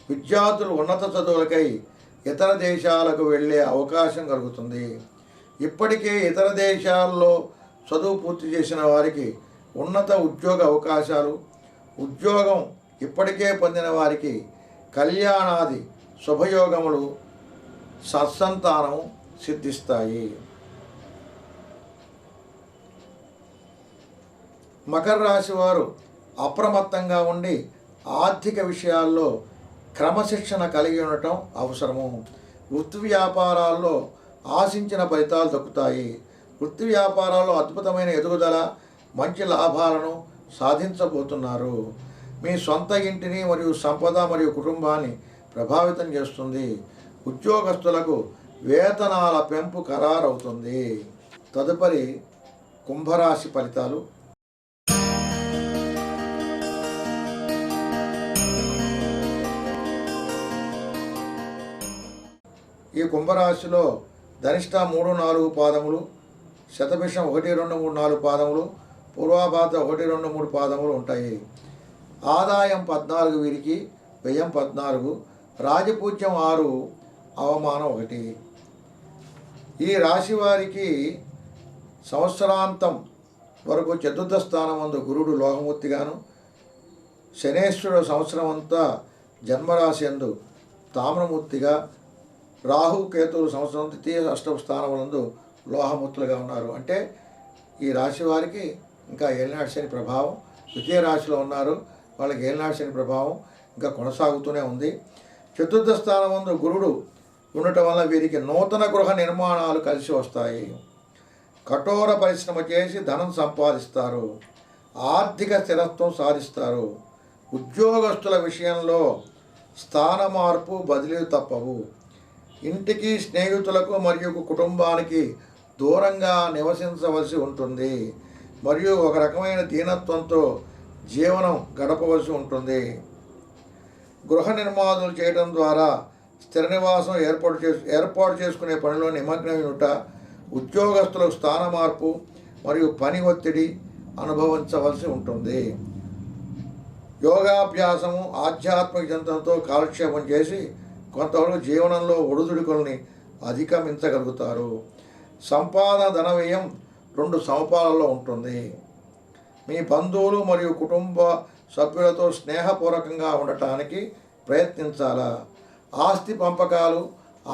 విద్యార్థులు ఉన్నత చదువులకై ఇతర దేశాలకు వెళ్ళే అవకాశం కలుగుతుంది. ఇప్పటికే ఇతర దేశాల్లో చదువు పూర్తి చేసిన వారికి ఉన్నత ఉద్యోగ అవకాశాలు, ఉద్యోగం ఇప్పటికే పొందిన వారికి కళ్యాణాది శుభయోగములు, సత్సంతానం సిద్ధిస్తాయి. మకర రాశి వారు అప్రమత్తంగా ఉండి ఆర్థిక విషయాల్లో క్రమశిక్షణ కలిగి ఉండటం అవసరము. వృత్తి వ్యాపారాల్లో ఆశించిన ఫలితాలు దక్కుతాయి. వృత్తి వ్యాపారాల్లో అద్భుతమైన ఎదుగుదల, మంచి లాభాలను సాధించబోతున్నారు. మీ సొంత ఇంటిని మరియు సంపద మరియు కుటుంబాన్ని ప్రభావితం చేస్తుంది. ఉద్యోగస్తులకు వేతనాల పెంపు ఖరారవుతుంది. తదుపరి కుంభరాశి ఫలితాలు. ఈ కుంభరాశిలో ధనిష్ట 3, 4 పాదములు, శతభిషం 1, 2, 3, 4 పాదములు, పూర్వాభాద్ర 1, 2, 3 పాదములు ఉంటాయి. ఆదాయం 14 వీరికి, వ్యయం 14, రాజపూజ్యం 6, అవమానం 1. ఈ రాశి వారికి సంవత్సరాంతం వరకు చతుర్థ స్థానమందు గురుడు లోహమూర్తిగాను, శనేశ్వరుడు సంవత్సరం అంతా జన్మరాశి యందు తామ్రమూర్తిగా, రాహుకేతువులు సంవత్సరం ద్వితీయ అష్టమ స్థానములందు లోహమూర్తులుగా ఉన్నారు. అంటే ఈ రాశి వారికి ఇంకా ఏలినాటి శని ప్రభావం, ద్వితీయ రాశిలో ఉన్నారు. వాళ్ళకి ఏలినాటి శని ప్రభావం ఇంకా కొనసాగుతూనే ఉంది. చతుర్థ స్థానమందు గురుడు ఉండటం వల్ల వీరికి నూతన గృహ నిర్మాణాలు కలిసి వస్తాయి. కఠోర పరిశ్రమ చేసి ధనం సంపాదిస్తారు. ఆర్థిక స్థిరత్వం సాధిస్తారు. ఉద్యోగస్తుల విషయంలో స్థాన మార్పు, బదిలీలు తప్పవు. ఇంటికి, స్నేహితులకు మరియు కుటుంబానికి దూరంగా నివసించవలసి ఉంటుంది మరియు ఒక రకమైన దీనత్వంతో జీవనం గడపవలసి ఉంటుంది. గృహ నిర్మాణాలు చేయడం ద్వారా స్థిర నివాసం ఏర్పాటు చేసుకునే పనిలో నిమగ్నమైనట, ఉద్యోగస్తులకు స్థాన మార్పు మరియు పని ఒత్తిడి అనుభవించవలసి ఉంటుంది. యోగాభ్యాసము, ఆధ్యాత్మిక చింతనతో కాలక్షేపం చేసి కొంతవరకు జీవనంలో ఒడిదుడుకుల్ని అధిగమించగలుగుతారు. సంపాదన ధన వ్యయం 2 సమపాలలో ఉంటుంది. మీ బంధువులు మరియు కుటుంబ సభ్యులతో స్నేహపూర్వకంగా ఉండటానికి ప్రయత్నించాలా. ఆస్తి పంపకాలు,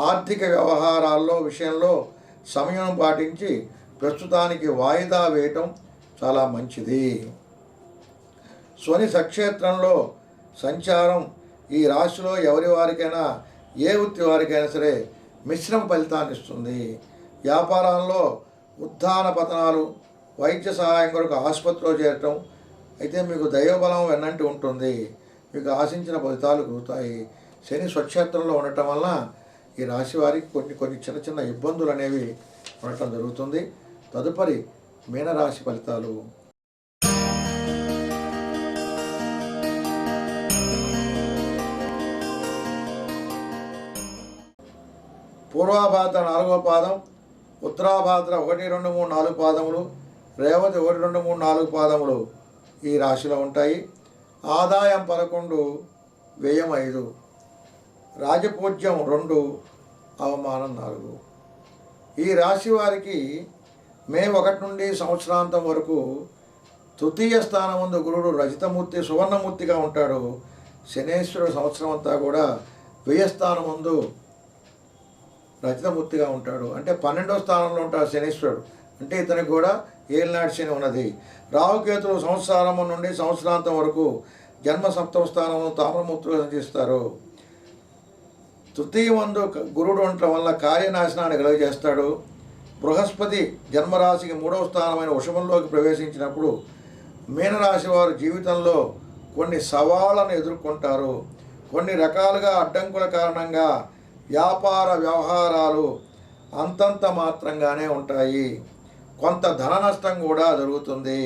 ఆర్థిక వ్యవహారాల్లో విషయంలో సమయం పాటించి ప్రస్తుతానికి వాయిదా వేయటం చాలా మంచిది. శని సక్షేత్రంలో సంచారం ఈ రాశిలో ఎవరి వారికైనా, ఏ వృత్తి వారికైనా సరే మిశ్రమ ఫలితాన్ని ఇస్తుంది. వ్యాపారాల్లో ఉత్థాన పతనాలు, వైద్య సహాయం కొరకు ఆసుపత్రిలో చేరటం, అయితే మీకు దైవబలం వెన్నంటి ఉంటుంది. మీకు ఆశించిన ఫలితాలు కలుగుతాయి. శని స్వక్షేత్రంలో ఉండటం వలన ఈ రాశి వారికి కొన్ని కొన్ని చిన్న చిన్న ఇబ్బందులు అనేవి ఉండటం జరుగుతుంది. తదుపరి మీనరాశి ఫలితాలు. పూర్వాభాద్ర 4వ పాదం, ఉత్తరాభాద్ర 1, 2, 3, 4 పాదములు, రేవతి 1, 2, 3, 4 పాదములు ఈ రాశిలో ఉంటాయి. ఆదాయం 11, వ్యయం 5, రాజపూజ్యం 2, అవమానం 4. ఈ రాశి వారికి మే 1 నుండి సంవత్సరాంతం వరకు తృతీయ స్థానం ముందు గురుడు రజితమూర్తి సువర్ణమూర్తిగా ఉంటాడు. శనేశ్వరుడు సంవత్సరం అంతా కూడా వ్యయస్థానం ముందు రజితమూర్తిగా ఉంటాడు. అంటే 12వ స్థానంలో ఉంటాడు శనీశ్వరుడు. అంటే ఇతనికి కూడా ఏలినాటి శని ఉన్నది. రాహుకేతులు సంవత్సరం నుండి సంవత్సరాంతం వరకు జన్మ 7వ స్థానంలో తామ్రమూర్తిగా సంచరిస్తారు. తృతీయ మందు గురుడు ఉండటం వల్ల కార్యనాశనాన్ని కలుగజేస్తాడు. బృహస్పతి జన్మరాశికి 3వ స్థానమైన వృషభంలోకి ప్రవేశించినప్పుడు మీనరాశి వారు జీవితంలో కొన్ని సవాళ్లను ఎదుర్కొంటారు. కొన్ని రకాలుగా అడ్డంకుల కారణంగా వ్యాపార వ్యవహారాలు అంతంత మాత్రంగానే ఉంటాయి. కొంత ధన నష్టం కూడా జరుగుతుంది.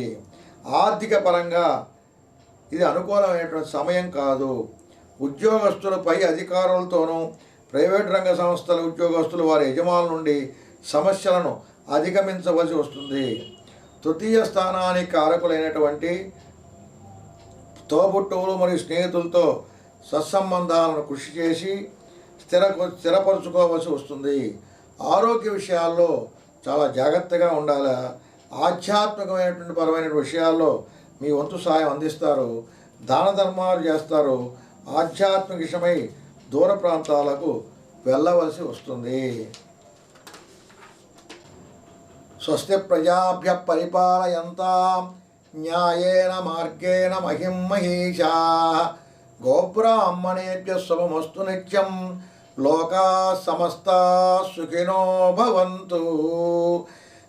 ఆర్థిక పరంగా ఇది అనుకూలమైనటువంటి సమయం కాదు. ఉద్యోగస్తులు పై అధికారులతోనూ ప్రైవేట్ రంగ సంస్థల ఉద్యోగస్తులు వారి యజమానుల నుండి సమస్యలను అధిగమించవలసి వస్తుంది. తృతీయ స్థానానికి కారకులైనటువంటి తోబుట్టువులు మరియు స్నేహితులతో సత్సంబంధాలను కృషి చేసి స్థిరపరచుకోవాల్సి వస్తుంది. ఆరోగ్య విషయాల్లో చాలా జాగ్రత్తగా ఉండాలి. ఆధ్యాత్మికమైనటువంటి పరమైన విషయాల్లో మీ వంతు సాయం అందిస్తారు. దాన ధర్మాలు చేస్తారు. ఆధ్యాత్మిక విషయమై దూర ప్రాంతాలకు వెళ్ళవలసి వస్తుంది. స్వస్తి ప్రజాభ్య పరిపాలయంతాం న్యాయేన మార్గేణ మహిం మహీషా గోబ్రాహ్మణేభ్య శుభమస్తు నిత్యం. లోకా సమస్తా సుఖినో భవంతు.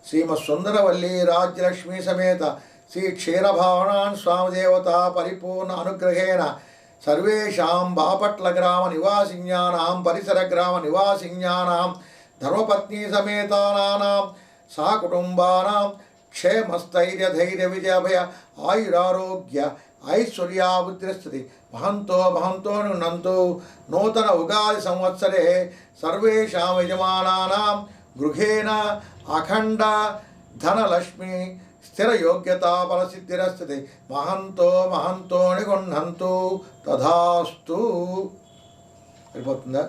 శ్రీమత్సుందరవల్లి రాజ్యలక్ష్మీ సమేత శ్రీ క్షీరభావనాన్ స్వామిదేవత పరిపూర్ణ అనుగ్రహేణ సర్వేషాం బాపట్ల గ్రామ నివాసిన్యానాం పరిసర గ్రామ నివాసిన్యానాం ధర్మపత్ని సమేతానాం సహకుటుంబానాం క్షేమస్థైర్య ధైర్య విజయభయ ఆయురారోగ్య ఐశ్వర్యాభివృద్ధిస్థితి మహంతో నంతు. నూతన ఉగాది సంవత్సరే సర్వేషాం యజమానానాం గృహేణ అఖండ ధనలక్ష్మి స్థిరయోగ్యతా ఫలసిద్ధిరస్థితి మహంతో నిగుణంతు. తథాస్తు. అయిపోతుందా?